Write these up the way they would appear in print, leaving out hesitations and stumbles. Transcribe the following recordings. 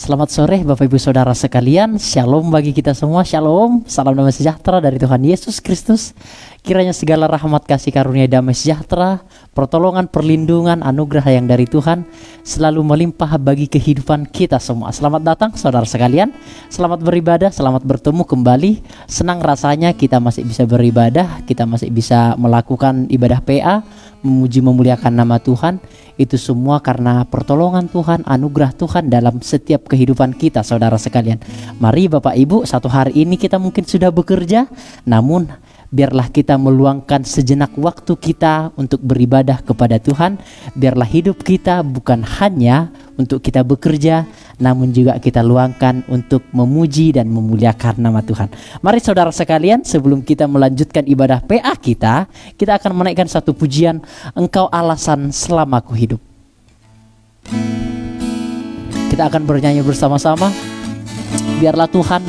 Selamat sore Bapak Ibu Saudara sekalian. Shalom bagi kita semua. Shalom. Salam damai sejahtera dari Tuhan Yesus Kristus. Kiranya segala rahmat, kasih karunia, damai sejahtera, pertolongan, perlindungan, anugerah yang dari Tuhan selalu melimpah bagi kehidupan kita semua. Selamat datang saudara sekalian. Selamat beribadah, selamat bertemu kembali. Senang rasanya kita masih bisa beribadah, kita masih bisa melakukan ibadah PA, memuji memuliakan nama Tuhan. Itu semua karena pertolongan Tuhan, anugerah Tuhan dalam setiap kehidupan kita saudara sekalian. Mari Bapak Ibu, satu hari ini kita mungkin sudah bekerja, namun biarlah kita meluangkan sejenak waktu kita untuk beribadah kepada Tuhan. Biarlah hidup kita bukan hanya untuk kita bekerja, namun juga kita luangkan untuk memuji dan memuliakan nama Tuhan. Mari saudara sekalian, sebelum kita melanjutkan ibadah PA kita akan menaikkan satu pujian, Engkau alasan selama ku hidup. Kita akan bernyanyi bersama-sama. Biarlah Tuhan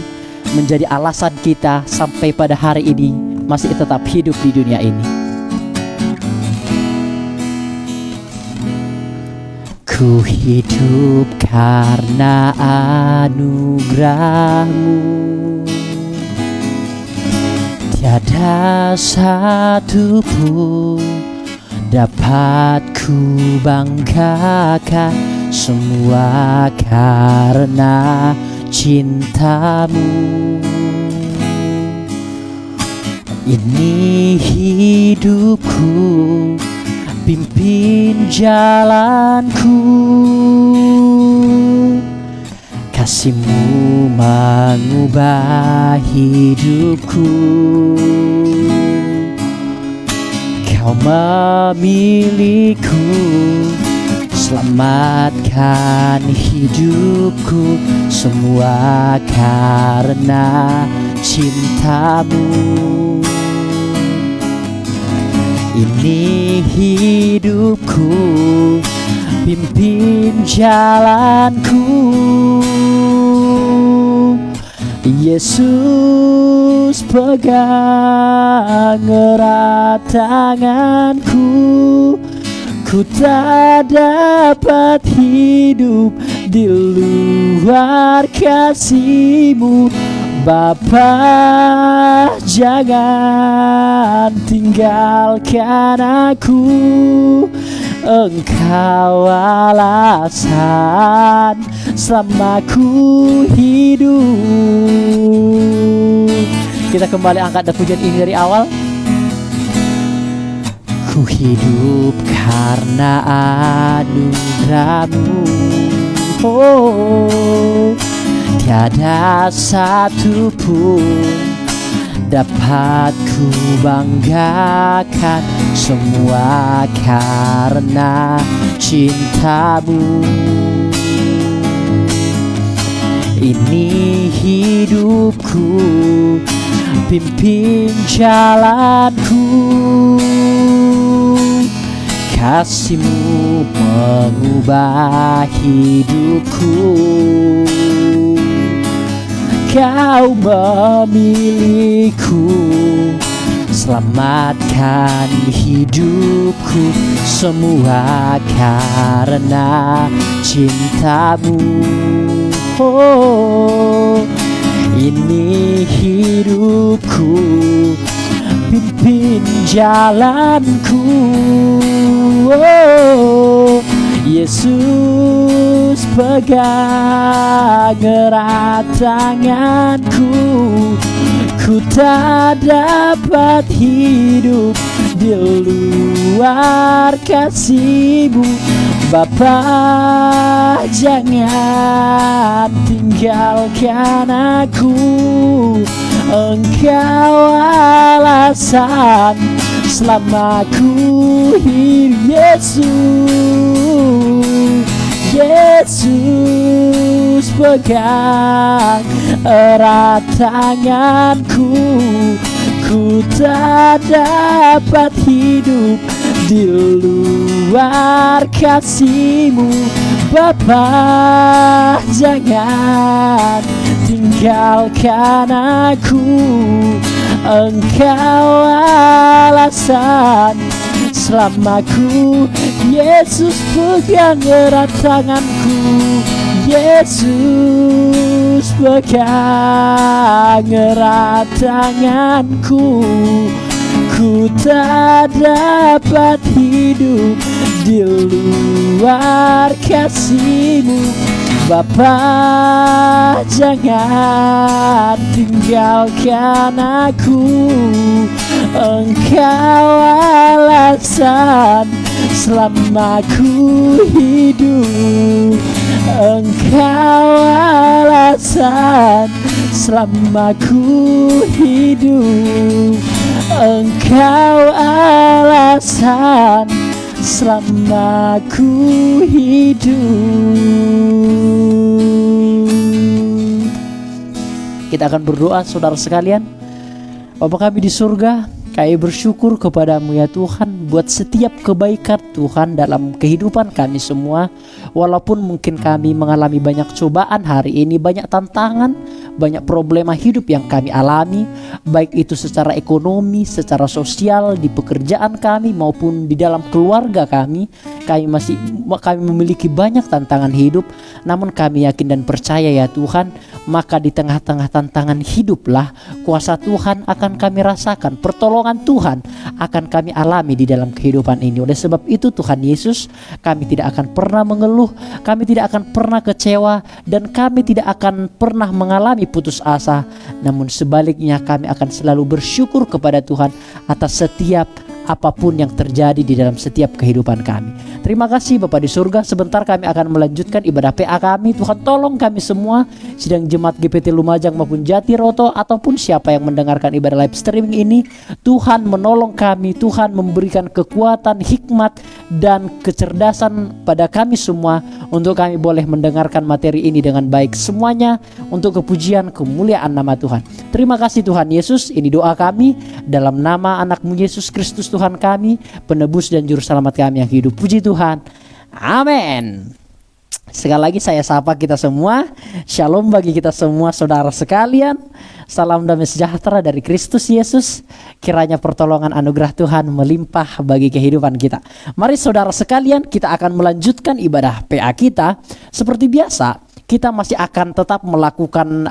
menjadi alasan kita sampai pada hari ini masih tetap hidup di dunia ini. Ku hidup karena anugerah-Mu, tiada satu pun dapat ku banggakan, semua karena cinta-Mu. Ini hidupku, pimpin jalanku, kasih-Mu mengubah hidupku. Kau memiliku, selamatkan hidupku, semua karena cinta-Mu. Ini hidupku, pimpin jalanku, Yesus pegang erat tanganku. Ku tak dapat hidup di luar kasih-Mu, Bapa, jangan tinggalkan aku. Engkau alasan selama ku hidup. Kita kembali angkat pujian ini dari awal. Ku hidup karena anugerah-Mu, oh, tiada satu pun dapat ku banggakan, semua karena cinta-Mu. Ini hidupku, pimpin jalanku, kasih-Mu mengubah hidupku. Kau memiliku, selamatkan hidupku, semua karena cinta-Mu. Oh, ini hidupku, pimpin jalanku, oh, Yesus pegang erat tanganku. Ku tak dapat hidup di luar kasih-Mu, Bapa, jangan tinggalkan aku. Engkau alasan selama ku hidup, Yesus. Yesus pegang erat tanganku. Ku tak dapat hidup di luar kasih-Mu, Bapa, jangan tinggalkan aku. Engkau alasan selama ku, Yesus pegang erat tanganku. Yesus Yesus pegang erat tanganku, ku tak dapat hidup di luar kasih-Mu. Bapa, jangan tinggalkan aku, Engkau alasan selama ku hidup, Engkau alasan selama ku hidup, Engkau alasan selama ku hidup. Kita akan berdoa saudara sekalian. Bapa kami di surga, kami bersyukur kepadamu ya Tuhan buat setiap kebaikan Tuhan dalam kehidupan kami semua. Walaupun mungkin kami mengalami banyak cobaan hari ini, banyak tantangan, banyak problema hidup yang kami alami, baik itu secara ekonomi, secara sosial, di pekerjaan kami maupun di dalam keluarga kami memiliki banyak tantangan hidup. Namun kami yakin dan percaya ya Tuhan, maka di tengah-tengah tantangan hiduplah kuasa Tuhan akan kami rasakan, pertolongan Tuhan akan kami alami di dalam kehidupan ini. Oleh sebab itu Tuhan Yesus, kami tidak akan pernah mengeluh, kami tidak akan pernah kecewa, dan kami tidak akan pernah mengalami putus asa. Namun sebaliknya kami akan selalu bersyukur kepada Tuhan atas setiap apapun yang terjadi di dalam setiap kehidupan kami. Terima kasih Bapa di surga. Sebentar kami akan melanjutkan ibadah PA kami. Tuhan tolong kami semua, sidang jemaat GPT Lumajang maupun Jatiroto, ataupun siapa yang mendengarkan ibadah live streaming ini. Tuhan menolong kami, Tuhan memberikan kekuatan, hikmat, dan kecerdasan pada kami semua untuk kami boleh mendengarkan materi ini dengan baik, semuanya untuk kepujian kemuliaan nama Tuhan. Terima kasih Tuhan Yesus. Ini doa kami dalam nama anak-Mu Yesus Kristus Tuhan kami, penebus dan juru selamat kami yang hidup. Puji Tuhan. Amin. Sekali lagi saya sapa kita semua. Shalom bagi kita semua saudara sekalian. Salam damai sejahtera dari Kristus Yesus. Kiranya pertolongan anugerah Tuhan melimpah bagi kehidupan kita. Mari saudara sekalian, kita akan melanjutkan ibadah PA kita. Seperti biasa, kita masih akan tetap melakukan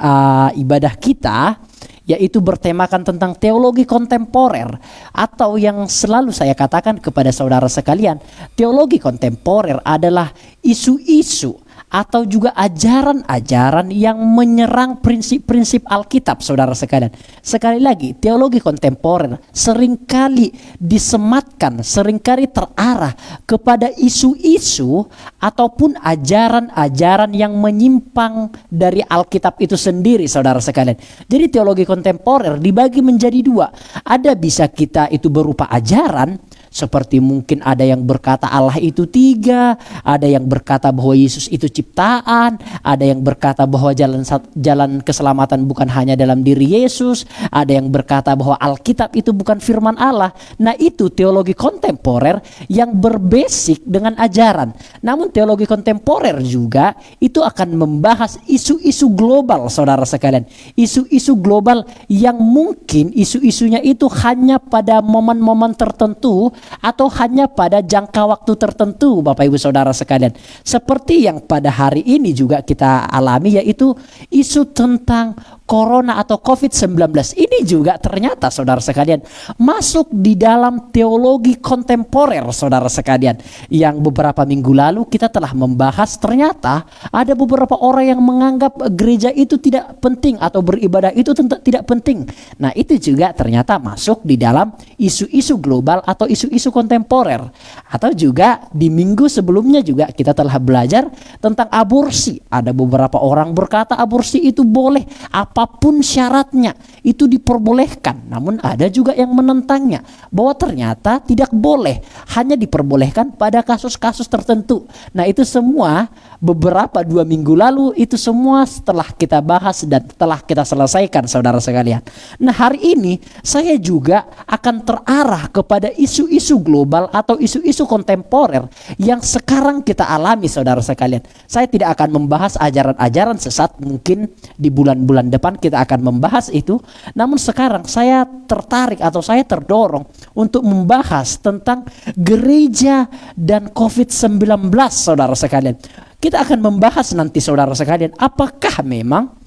ibadah kita, yaitu bertemakan tentang teologi kontemporer, atau yang selalu saya katakan kepada saudara sekalian, teologi kontemporer adalah isu-isu atau juga ajaran-ajaran yang menyerang prinsip-prinsip Alkitab, saudara sekalian. Sekali lagi, teologi kontemporer seringkali disematkan, seringkali terarah kepada isu-isu ataupun ajaran-ajaran yang menyimpang dari Alkitab itu sendiri, saudara sekalian. Jadi teologi kontemporer dibagi menjadi dua. Ada bisa kita itu berupa ajaran, seperti mungkin ada yang berkata Allah itu tiga, ada yang berkata bahwa Yesus itu ciptaan, ada yang berkata bahwa jalan keselamatan bukan hanya dalam diri Yesus, ada yang berkata bahwa Alkitab itu bukan firman Allah. Nah, itu teologi kontemporer yang berbasik dengan ajaran. Namun teologi kontemporer juga itu akan membahas isu-isu global, saudara sekalian. Isu-isu global yang mungkin isu-isunya itu hanya pada momen-momen tertentu atau hanya pada jangka waktu tertentu, Bapak Ibu Saudara sekalian. Seperti yang pada hari ini juga kita alami, yaitu isu tentang Corona atau COVID-19. Ini juga ternyata saudara sekalian masuk di dalam teologi kontemporer, saudara sekalian. Yang beberapa minggu lalu kita telah membahas, ternyata ada beberapa orang yang menganggap gereja itu tidak penting atau beribadah itu tidak penting. Nah, itu juga ternyata masuk di dalam isu-isu global atau isu-isu kontemporer. Atau juga di minggu sebelumnya juga kita telah belajar tentang aborsi. Ada beberapa orang berkata aborsi itu boleh, apapun syaratnya itu diperbolehkan. Namun ada juga yang menentangnya, bahwa ternyata tidak boleh, hanya diperbolehkan pada kasus-kasus tertentu. Nah, itu semua beberapa 2 minggu lalu itu semua setelah kita bahas dan telah kita selesaikan, saudara sekalian. Nah, hari ini saya juga akan terarah kepada isu-isu global atau isu-isu kontemporer yang sekarang kita alami, saudara sekalian. Saya tidak akan membahas ajaran-ajaran sesat, mungkin di bulan-bulan depan kita akan membahas itu. Namun sekarang saya tertarik atau saya terdorong untuk membahas tentang gereja dan COVID-19, saudara sekalian. Kita akan membahas nanti saudara sekalian, apakah memang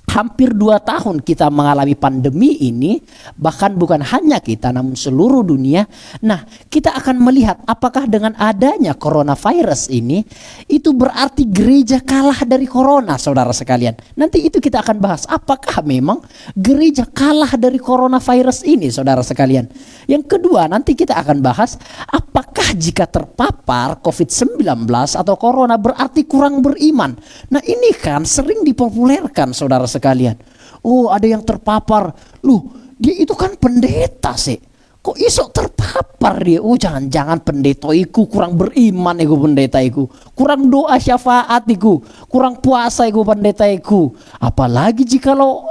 hampir 2 tahun kita mengalami pandemi ini, bahkan bukan hanya kita namun seluruh dunia. Nah, kita akan melihat apakah dengan adanya coronavirus ini itu berarti gereja kalah dari corona, saudara sekalian. Nanti itu kita akan bahas, apakah memang gereja kalah dari coronavirus ini, saudara sekalian. Yang kedua, nanti kita akan bahas apakah jika terpapar COVID-19 atau corona berarti kurang beriman. Nah, ini kan sering dipopulerkan, saudara sekalian. Oh, ada yang terpapar. Loh, dia itu kan pendeta sih. Kok iso terpapar dia? Oh, jangan-jangan pendeta iku kurang beriman iku pendeta iku. Kurang doa syafaat iku. Kurang puasa iku pendeta iku. Apalagi jikalau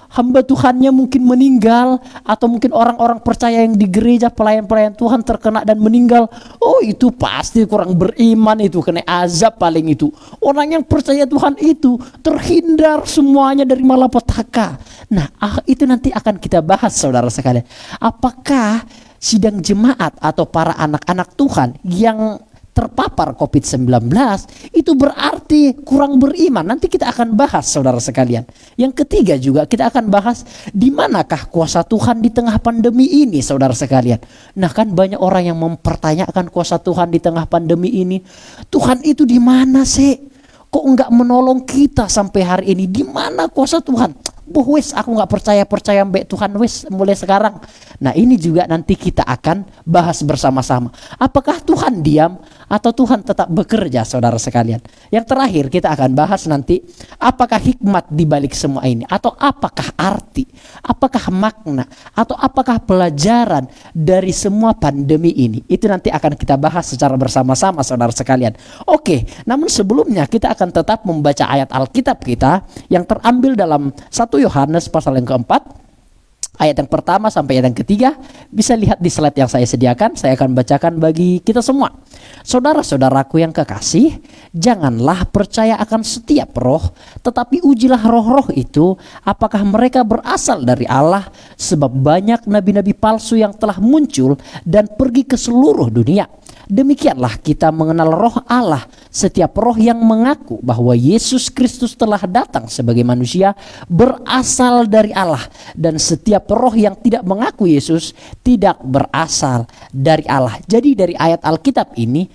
hamba Tuhannya mungkin meninggal, atau mungkin orang-orang percaya yang di gereja, pelayan-pelayan Tuhan terkena dan meninggal. Oh, itu pasti kurang beriman, itu kena azab paling itu. Orang yang percaya Tuhan itu terhindar semuanya dari malapetaka. Nah, itu nanti akan kita bahas, saudara sekalian. Apakah sidang jemaat atau para anak-anak Tuhan yang terpapar COVID-19 itu berarti kurang beriman? Nanti kita akan bahas, saudara sekalian. Yang ketiga juga kita akan bahas di manakah kuasa Tuhan di tengah pandemi ini, saudara sekalian. Nah, kan banyak orang yang mempertanyakan kuasa Tuhan di tengah pandemi ini. Tuhan itu di mana sih? Kok enggak menolong kita sampai hari ini? Di mana kuasa Tuhan? Wes, aku nggak percaya mbak Tuhan wes mulai sekarang. Nah, ini juga nanti kita akan bahas bersama-sama. Apakah Tuhan diam atau Tuhan tetap bekerja, saudara sekalian? Yang terakhir kita akan bahas nanti apakah hikmat di balik semua ini, atau apakah arti, apakah makna, atau apakah pelajaran dari semua pandemi ini. Itu nanti akan kita bahas secara bersama-sama, saudara sekalian. Oke, namun sebelumnya kita akan tetap membaca ayat Alkitab kita yang terambil dalam 1 Yohanes pasal yang keempat, ayat yang pertama sampai ayat yang ketiga. Bisa lihat di slide yang saya sediakan. Saya akan bacakan bagi kita semua. Saudara-saudaraku yang kekasih, janganlah percaya akan setiap roh, tetapi ujilah roh-roh itu apakah mereka berasal dari Allah, sebab banyak nabi-nabi palsu yang telah muncul dan pergi ke seluruh dunia. Demikianlah kita mengenal roh Allah. Setiap roh yang mengaku bahwa Yesus Kristus telah datang sebagai manusia berasal dari Allah, dan setiap roh yang tidak mengaku Yesus tidak berasal dari Allah. Jadi dari ayat Alkitab ini,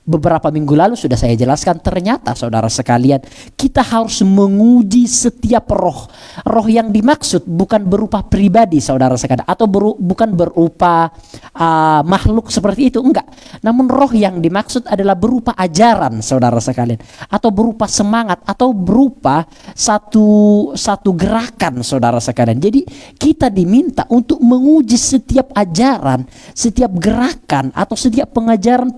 beberapa minggu lalu sudah saya jelaskan, ternyata saudara sekalian, kita harus menguji setiap roh. Roh yang dimaksud bukan berupa pribadi, saudara sekalian, atau bukan berupa makhluk seperti itu, enggak. Namun roh yang dimaksud adalah berupa ajaran, saudara sekalian, atau berupa semangat, atau berupa satu gerakan, saudara sekalian. Jadi kita diminta untuk menguji setiap ajaran, setiap gerakan, atau setiap pengajaran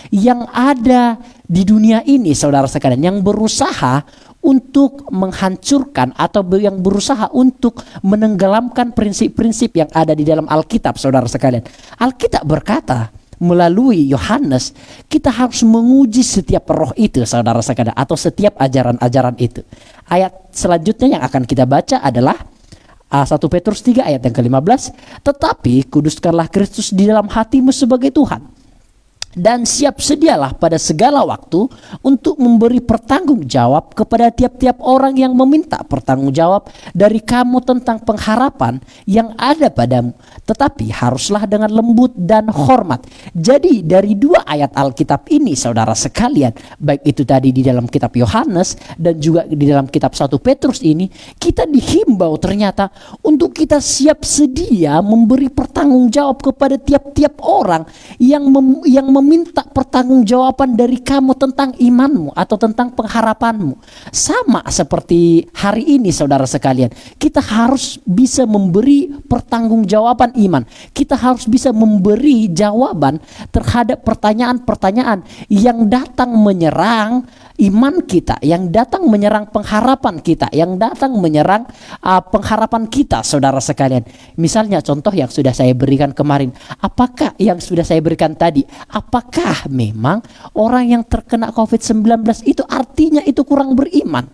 yang ada di dunia ini, saudara sekalian, yang berusaha untuk menghancurkan atau yang berusaha untuk menenggelamkan prinsip-prinsip yang ada di dalam Alkitab, saudara sekalian. Alkitab berkata melalui Yohanes, kita harus menguji setiap roh itu, saudara sekalian, atau setiap ajaran-ajaran itu. Ayat selanjutnya yang akan kita baca adalah 1 Petrus 3 ayat yang ke-15. Tetapi kuduskanlah Kristus di dalam hatimu sebagai Tuhan, dan siap sedialah pada segala waktu untuk memberi pertanggungjawab kepada tiap-tiap orang yang meminta pertanggungjawab dari kamu tentang pengharapan yang ada padamu. Tetapi haruslah dengan lembut dan hormat. Jadi dari 2 ayat Alkitab ini, saudara sekalian, baik itu tadi di dalam kitab Yohanes dan juga di dalam kitab 1 Petrus ini, kita dihimbau ternyata untuk kita siap sedia memberi pertanggungjawab kepada tiap-tiap orang yang meminta pertanggungjawaban dari kamu tentang imanmu atau tentang pengharapanmu. Sama seperti hari ini, saudara sekalian, kita harus bisa memberi pertanggungjawaban iman. Kita harus bisa memberi jawaban terhadap pertanyaan-pertanyaan yang datang menyerang iman kita, yang datang menyerang pengharapan kita, yang datang menyerang pengharapan kita, saudara sekalian. Misalnya contoh yang sudah saya berikan kemarin, apakah yang sudah saya berikan tadi, apakah memang orang yang terkena COVID-19 itu artinya itu kurang beriman?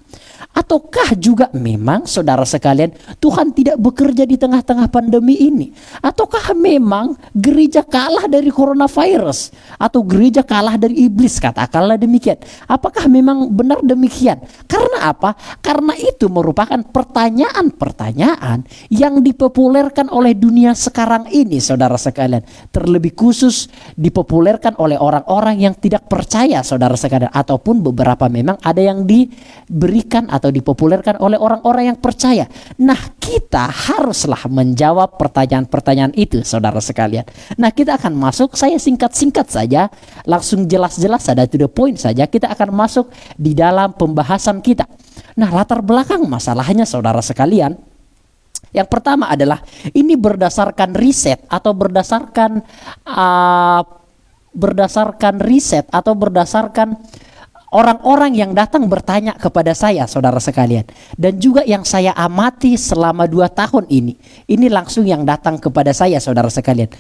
Ataukah juga memang saudara sekalian Tuhan tidak bekerja di tengah-tengah pandemi ini? Ataukah memang gereja kalah dari coronavirus? Atau gereja kalah dari iblis, katakanlah demikian. Apakah memang benar demikian? Karena apa? Karena itu merupakan pertanyaan-pertanyaan yang dipopulerkan oleh dunia sekarang ini saudara sekalian. Terlebih khusus dipopulerkan oleh orang-orang yang tidak percaya saudara sekalian. Ataupun beberapa memang ada yang diberikan atau dipopulerkan oleh orang-orang yang percaya. Nah, kita haruslah menjawab pertanyaan-pertanyaan itu saudara sekalian. Nah, kita akan masuk, saya singkat-singkat saja, langsung jelas-jelas saja, to the point saja, kita akan masuk di dalam pembahasan kita. Nah, latar belakang masalahnya saudara sekalian, yang pertama adalah ini berdasarkan riset atau berdasarkan riset atau berdasarkan orang-orang yang datang bertanya kepada saya saudara sekalian. Dan juga yang saya amati selama 2 tahun ini. Ini langsung yang datang kepada saya saudara sekalian.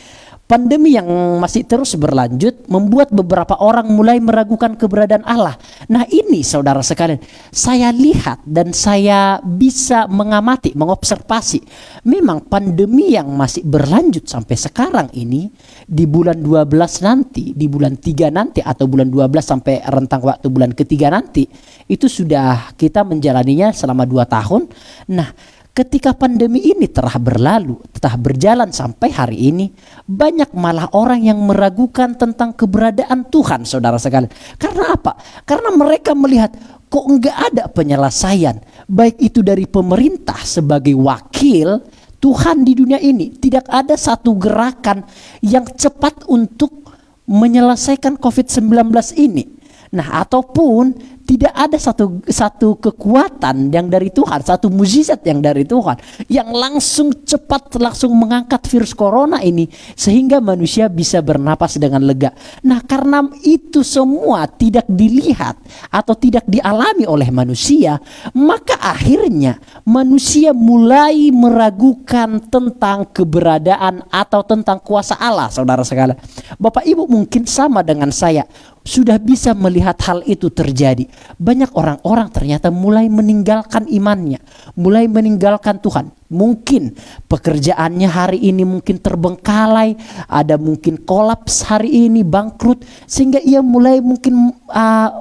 Pandemi yang masih terus berlanjut membuat beberapa orang mulai meragukan keberadaan Allah. Nah, ini saudara sekalian, saya lihat dan saya bisa mengamati, mengobservasi. Memang pandemi yang masih berlanjut sampai sekarang ini, di bulan 12 nanti, di bulan 3 nanti, atau bulan 12 sampai rentang waktu bulan ketiga nanti, itu sudah kita menjalaninya selama 2 tahun. Nah, ketika pandemi ini telah berlalu, telah berjalan sampai hari ini, banyak malah orang yang meragukan tentang keberadaan Tuhan saudara sekalian. Karena apa? Karena mereka melihat kok enggak ada penyelesaian, baik itu dari pemerintah sebagai wakil Tuhan di dunia ini. Tidak ada satu gerakan yang cepat untuk menyelesaikan COVID-19 ini. Nah, ataupun tidak ada satu kekuatan yang dari Tuhan, satu mukjizat yang dari Tuhan yang langsung cepat langsung mengangkat virus corona ini sehingga manusia bisa bernapas dengan lega. Nah, karena itu semua tidak dilihat atau tidak dialami oleh manusia, maka akhirnya manusia mulai meragukan tentang keberadaan atau tentang kuasa Allah saudara sekalian. Bapak Ibu mungkin sama dengan saya sudah bisa melihat hal itu terjadi. Banyak orang-orang ternyata mulai meninggalkan imannya, mulai meninggalkan Tuhan. Mungkin pekerjaannya hari ini mungkin terbengkalai, ada mungkin kolaps hari ini, bangkrut, sehingga ia mulai mungkin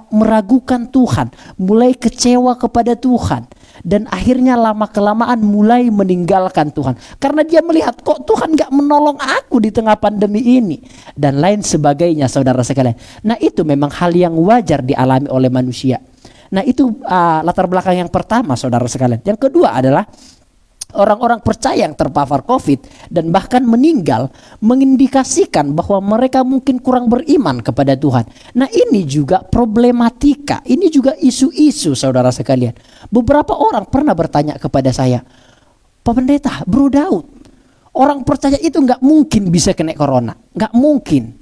meragukan Tuhan, mulai kecewa kepada Tuhan. Dan akhirnya lama-kelamaan mulai meninggalkan Tuhan. Karena dia melihat kok Tuhan gak menolong aku di tengah pandemi ini. Dan lain sebagainya saudara sekalian. Nah, itu memang hal yang wajar dialami oleh manusia. Nah, itu latar belakang yang pertama saudara sekalian. Yang kedua adalah orang-orang percaya yang terpapar COVID dan bahkan meninggal mengindikasikan bahwa mereka mungkin kurang beriman kepada Tuhan. Nah, ini juga problematika, ini juga isu-isu saudara sekalian. Beberapa orang pernah bertanya kepada saya, Pak Pendeta, Bro Daud, orang percaya itu gak mungkin bisa kena corona, gak mungkin.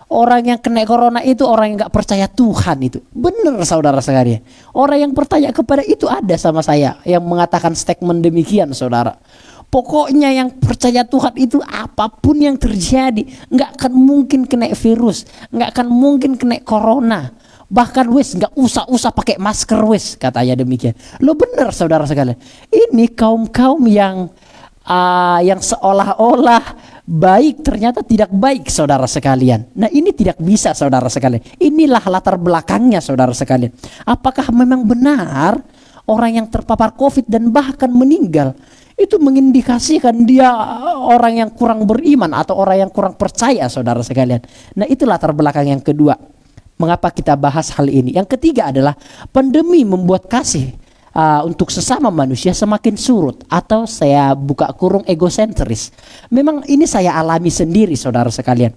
Orang yang kena corona itu orang yang gak percaya Tuhan itu. Benar saudara sekalian. Orang yang bertanya kepada itu ada sama saya yang mengatakan statement demikian saudara. Pokoknya yang percaya Tuhan itu apapun yang terjadi gak akan mungkin kena virus, gak akan mungkin kena corona. Bahkan wes gak usah pakai masker wes, katanya demikian. Lo benar saudara sekalian. Ini kaum-kaum yang seolah-olah baik ternyata tidak baik saudara sekalian. Nah, ini tidak bisa saudara sekalian. Inilah latar belakangnya saudara sekalian. Apakah memang benar orang yang terpapar COVID dan bahkan meninggal itu mengindikasikan dia orang yang kurang beriman atau orang yang kurang percaya saudara sekalian. Nah, itu latar belakang yang kedua. Mengapa kita bahas hal ini? Yang ketiga adalah pandemi membuat kasih untuk sesama manusia semakin surut, atau saya buka kurung egosentris. Memang ini saya alami sendiri saudara sekalian.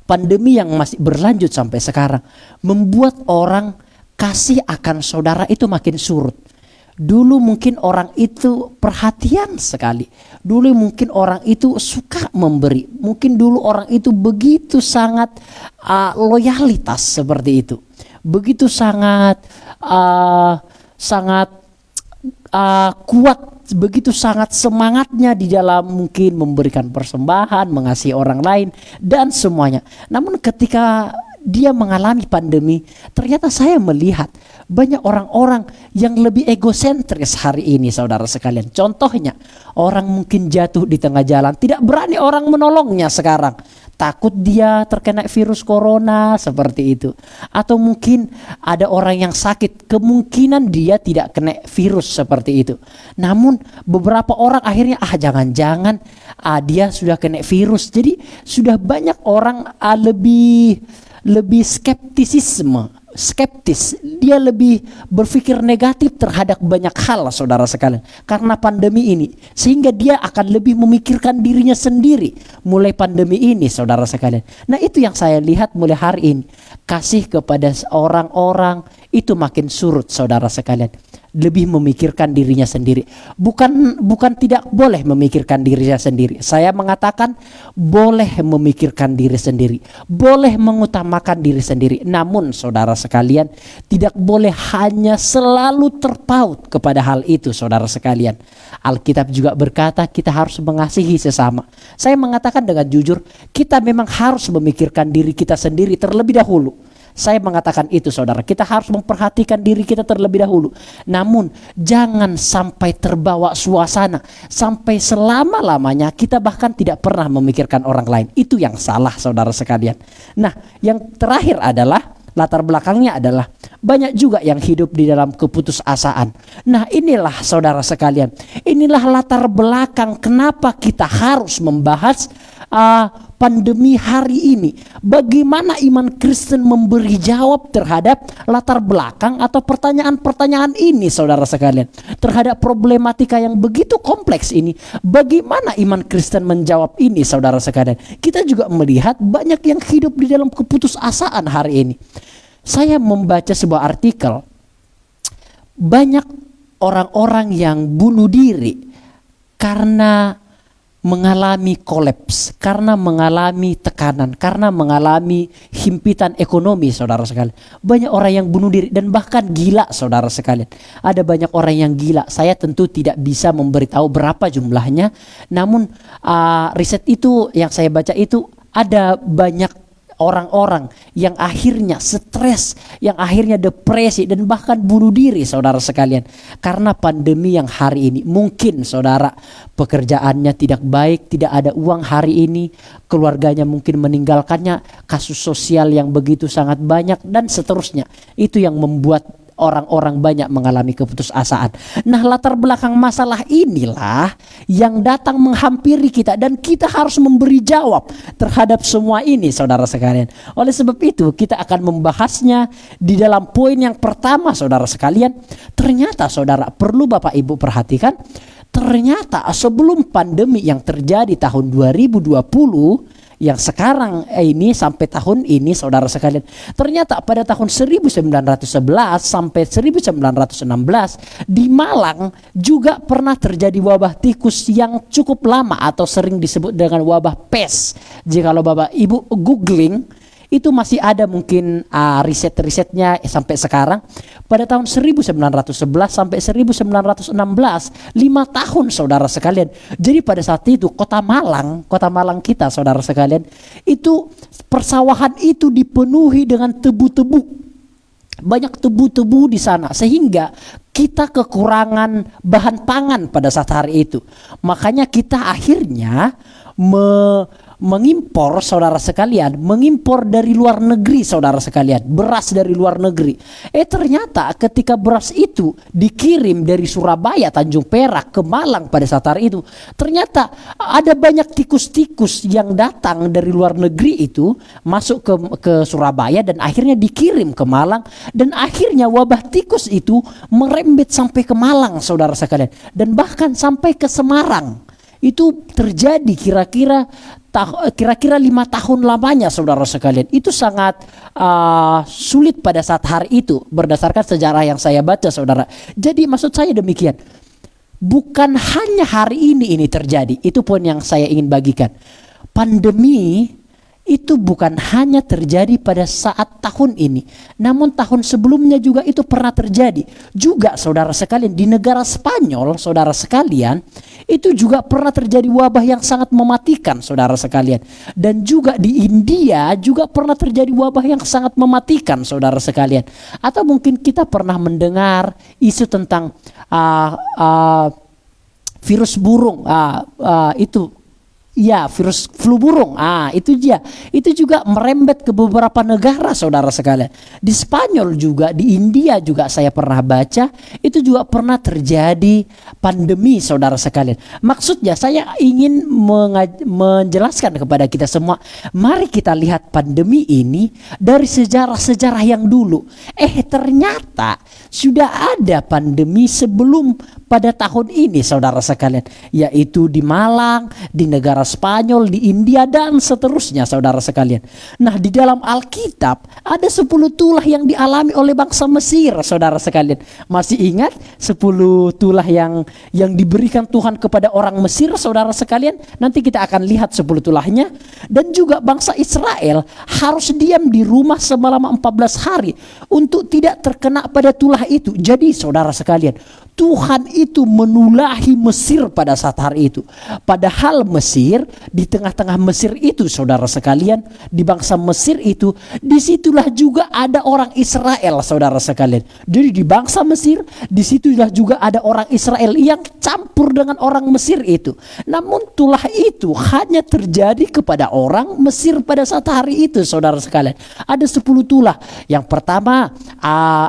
Pandemi yang masih berlanjut sampai sekarang membuat orang kasih akan saudara itu makin surut. Dulu mungkin orang itu perhatian sekali. Dulu mungkin orang itu suka memberi. Mungkin dulu orang itu begitu sangat loyalitas seperti itu. Begitu sangat kuat, begitu sangat semangatnya di dalam mungkin memberikan persembahan, mengasihi orang lain dan semuanya. Namun ketika dia mengalami pandemi, ternyata saya melihat banyak orang-orang yang lebih egosentris hari ini, saudara sekalian. Contohnya, orang mungkin jatuh di tengah jalan, tidak berani orang menolongnya sekarang. Takut dia terkena virus corona seperti itu. Atau mungkin ada orang yang sakit, kemungkinan dia tidak kena virus seperti itu. Namun beberapa orang akhirnya jangan-jangan dia sudah kena virus. Jadi sudah banyak orang lebih skeptis, dia lebih berpikir negatif terhadap banyak hal, saudara sekalian, karena pandemi ini, sehingga dia akan lebih memikirkan dirinya sendiri mulai pandemi ini, saudara sekalian. Nah, itu yang saya lihat mulai hari ini, kasih kepada orang-orang itu makin surut, saudara sekalian, lebih memikirkan dirinya sendiri. Bukan tidak boleh memikirkan dirinya sendiri. Saya mengatakan boleh memikirkan diri sendiri, boleh mengutamakan diri sendiri. Namun saudara sekalian, tidak boleh hanya selalu terpaut kepada hal itu, saudara sekalian. Alkitab juga berkata kita harus mengasihi sesama. Saya mengatakan dengan jujur, kita memang harus memikirkan diri kita sendiri terlebih dahulu. Saya mengatakan itu, saudara. Kita harus memperhatikan diri kita terlebih dahulu. Namun jangan sampai terbawa suasana, sampai selama-lamanya kita bahkan tidak pernah memikirkan orang lain. Itu yang salah, saudara sekalian. Nah, yang terakhir adalah latar belakangnya adalah banyak juga yang hidup di dalam keputusasaan. Nah, inilah saudara sekalian, inilah latar belakang kenapa kita harus membahas pandemi hari ini. Bagaimana iman Kristen memberi jawab terhadap latar belakang atau pertanyaan-pertanyaan ini, saudara sekalian. Terhadap problematika yang begitu kompleks ini, bagaimana iman Kristen menjawab ini, saudara sekalian. Kita juga melihat banyak yang hidup di dalam keputusasaan hari ini. Saya membaca sebuah artikel, banyak orang-orang yang bunuh diri karena mengalami kolaps, karena mengalami tekanan, karena mengalami himpitan ekonomi, saudara sekalian. Banyak orang yang bunuh diri dan bahkan gila, saudara sekalian. Ada banyak orang yang gila. Saya tentu tidak bisa memberitahu berapa jumlahnya. Namun riset itu yang saya baca itu ada banyak orang-orang yang akhirnya stres, yang akhirnya depresi dan bahkan bunuh diri, saudara sekalian, karena pandemi yang hari ini. Mungkin saudara pekerjaannya tidak baik, tidak ada uang hari ini, keluarganya mungkin meninggalkannya, kasus sosial yang begitu sangat banyak dan seterusnya. Itu yang membuat orang-orang banyak mengalami keputusasaan. Nah, latar belakang masalah inilah yang datang menghampiri kita dan kita harus memberi jawab terhadap semua ini, saudara sekalian. Oleh sebab itu kita akan membahasnya di dalam poin yang pertama, saudara sekalian. Ternyata saudara perlu Bapak Ibu perhatikan, ternyata sebelum pandemi yang terjadi tahun 2020 yang sekarang ini sampai tahun ini, saudara sekalian, ternyata pada tahun 1911 sampai 1916 di Malang juga pernah terjadi wabah tikus yang cukup lama atau sering disebut dengan wabah pes. Jikalau Bapak Ibu googling, itu masih ada mungkin riset-risetnya sampai sekarang. Pada tahun 1911 sampai 1916, 5 tahun, saudara sekalian. Jadi pada saat itu kota Malang kita, saudara sekalian, itu persawahan itu dipenuhi dengan tebu-tebu. Banyak tebu-tebu di sana sehingga kita kekurangan bahan pangan pada saat hari itu. Makanya kita akhirnya mengimpor, saudara sekalian, mengimpor dari luar negeri, saudara sekalian, beras dari luar negeri. Ternyata ketika beras itu dikirim dari Surabaya, Tanjung Perak ke Malang pada saat hari itu, ternyata ada banyak tikus-tikus yang datang dari luar negeri itu masuk ke Surabaya dan akhirnya dikirim ke Malang, dan akhirnya wabah tikus itu merembet sampai ke Malang, saudara sekalian, dan bahkan sampai ke Semarang. Itu terjadi kira-kira 5 tahun lamanya, saudara sekalian. Itu sangat sulit pada saat hari itu berdasarkan sejarah yang saya baca, saudara. Jadi maksud saya demikian, bukan hanya hari ini terjadi. Itu pun yang saya ingin bagikan. Pandemi itu bukan hanya terjadi pada saat tahun ini, namun tahun sebelumnya juga itu pernah terjadi. Juga saudara sekalian, di negara Spanyol, saudara sekalian, itu juga pernah terjadi wabah yang sangat mematikan, saudara sekalian. Dan juga di India juga pernah terjadi wabah yang sangat mematikan, saudara sekalian. Atau mungkin kita pernah mendengar isu tentang virus burung, itu ya, virus flu burung. Itu dia. Itu juga merembet ke beberapa negara, saudara sekalian. Di Spanyol juga, di India juga saya pernah baca, itu juga pernah terjadi pandemi, saudara sekalian. Maksudnya saya ingin menjelaskan kepada kita semua, mari kita lihat pandemi ini dari sejarah-sejarah yang dulu. Ternyata sudah ada pandemi sebelum pada tahun ini, saudara sekalian, yaitu di Malang, di negara Spanyol, di India, dan seterusnya, saudara sekalian. Nah, di dalam Alkitab ada 10 tulah yang dialami oleh bangsa Mesir, saudara sekalian. Masih ingat 10 tulah yang diberikan Tuhan kepada orang Mesir, saudara sekalian? Nanti kita akan lihat 10 tulahnya. Dan juga bangsa Israel harus diam di rumah selama 14 hari untuk tidak terkena pada tulah itu. Jadi, saudara sekalian, Tuhan itu menulahi Mesir pada saat hari itu. Padahal Mesir, di tengah-tengah Mesir itu, saudara sekalian, di bangsa Mesir itu, disitulah juga ada orang Israel, saudara sekalian. Jadi di bangsa Mesir, disitulah juga ada orang Israel yang campur dengan orang Mesir itu. Namun tulah itu hanya terjadi kepada orang Mesir pada saat hari itu, saudara sekalian. Ada 10 tulah. Yang pertama,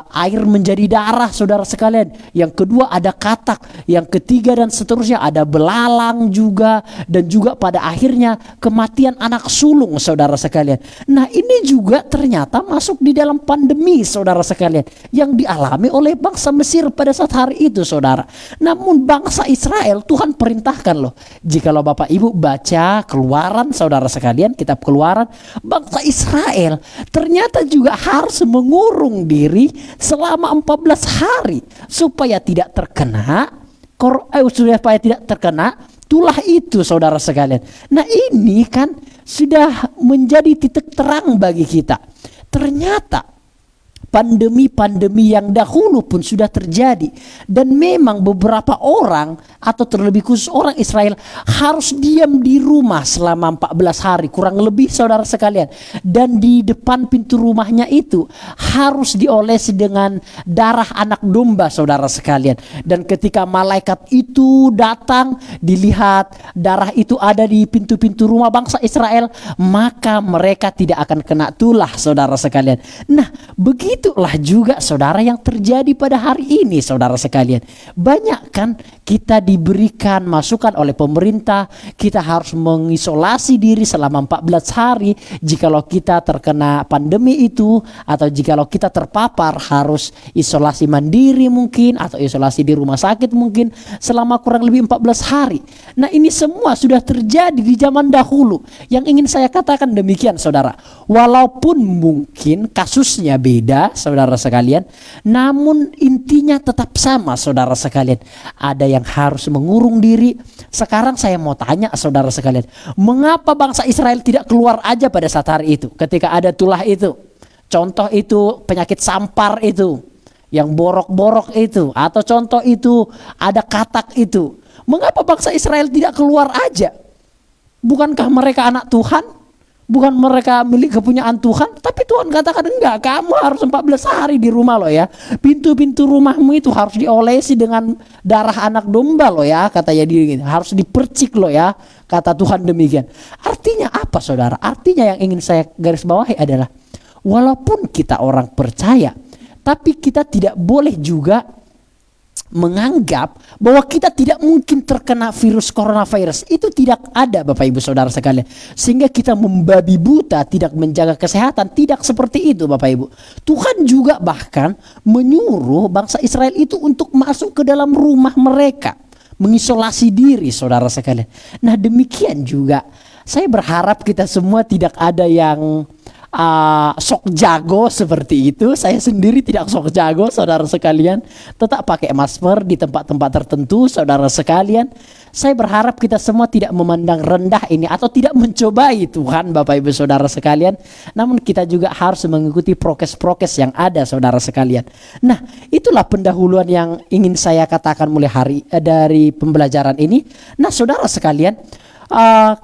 air menjadi darah, saudara sekalian. Yang kedua, ada katak, yang ketiga dan seterusnya ada belalang juga, dan juga pada akhirnya kematian anak sulung, saudara sekalian. Nah, ini juga ternyata masuk di dalam pandemi, saudara sekalian, yang dialami oleh bangsa Mesir pada saat hari itu, saudara. Namun bangsa Israel, Tuhan perintahkan loh, jikalau Bapak Ibu baca Keluaran, saudara sekalian, kitab Keluaran, bangsa Israel ternyata juga harus mengurung diri selama 14 hari supaya tidak terkena supaya tidak terkena tulah itu, saudara sekalian. Nah, ini kan sudah menjadi titik terang bagi kita. Ternyata pandemi-pandemi yang dahulu pun sudah terjadi, dan memang beberapa orang atau terlebih khusus orang Israel harus diam di rumah selama 14 hari kurang lebih, saudara sekalian. Dan di depan pintu rumahnya itu harus diolesi dengan darah anak domba, saudara sekalian. Dan ketika malaikat itu datang, dilihat darah itu ada di pintu-pintu rumah bangsa Israel, maka mereka tidak akan kena tulah, saudara sekalian. Nah, begitulah juga, saudara, yang terjadi pada hari ini, saudara sekalian. Banyak kan kita diberikan masukan oleh pemerintah, kita harus mengisolasi diri selama 14 hari jikalau kita terkena pandemi itu, atau jikalau kita terpapar harus isolasi mandiri mungkin, atau isolasi di rumah sakit mungkin selama kurang lebih 14 hari. Nah, ini semua sudah terjadi di zaman dahulu. Yang ingin saya katakan demikian, saudara. Walaupun mungkin kasusnya beda, saudara sekalian, namun intinya tetap sama, saudara sekalian. Ada yang harus mengurung diri. Sekarang saya mau tanya, saudara sekalian, mengapa bangsa Israel tidak keluar aja pada saat hari itu ketika ada tulah itu? Contoh itu penyakit sampar itu, yang borok-borok itu, atau contoh itu ada katak itu. Mengapa bangsa Israel tidak keluar aja? Bukankah mereka anak Tuhan? Bukan mereka milik kepunyaan Tuhan? Tapi Tuhan katakan enggak, kamu harus 14 hari di rumah loh ya. Pintu-pintu rumahmu itu harus diolesi dengan darah anak domba loh ya, katanya dia, harus dipercik loh ya, kata Tuhan demikian. Artinya apa, saudara? Artinya yang ingin saya garis bawahi adalah, walaupun kita orang percaya, tapi kita tidak boleh juga menganggap bahwa kita tidak mungkin terkena virus coronavirus. Itu tidak ada, Bapak Ibu Saudara sekalian, sehingga kita membabi buta, tidak menjaga kesehatan. Tidak seperti itu, Bapak Ibu. Tuhan juga bahkan menyuruh bangsa Israel itu untuk masuk ke dalam rumah mereka, mengisolasi diri, saudara sekalian. Nah, demikian juga saya berharap kita semua tidak ada yang sok jago seperti itu. Saya sendiri tidak sok jago, saudara sekalian. Tetap pakai masker di tempat-tempat tertentu, saudara sekalian. Saya berharap kita semua tidak memandang rendah ini atau tidak mencobai Tuhan, Bapak Ibu Saudara sekalian. Namun kita juga harus mengikuti prokes-prokes yang ada, saudara sekalian. Nah, itulah pendahuluan yang ingin saya katakan mulai dari pembelajaran ini. Nah, saudara sekalian,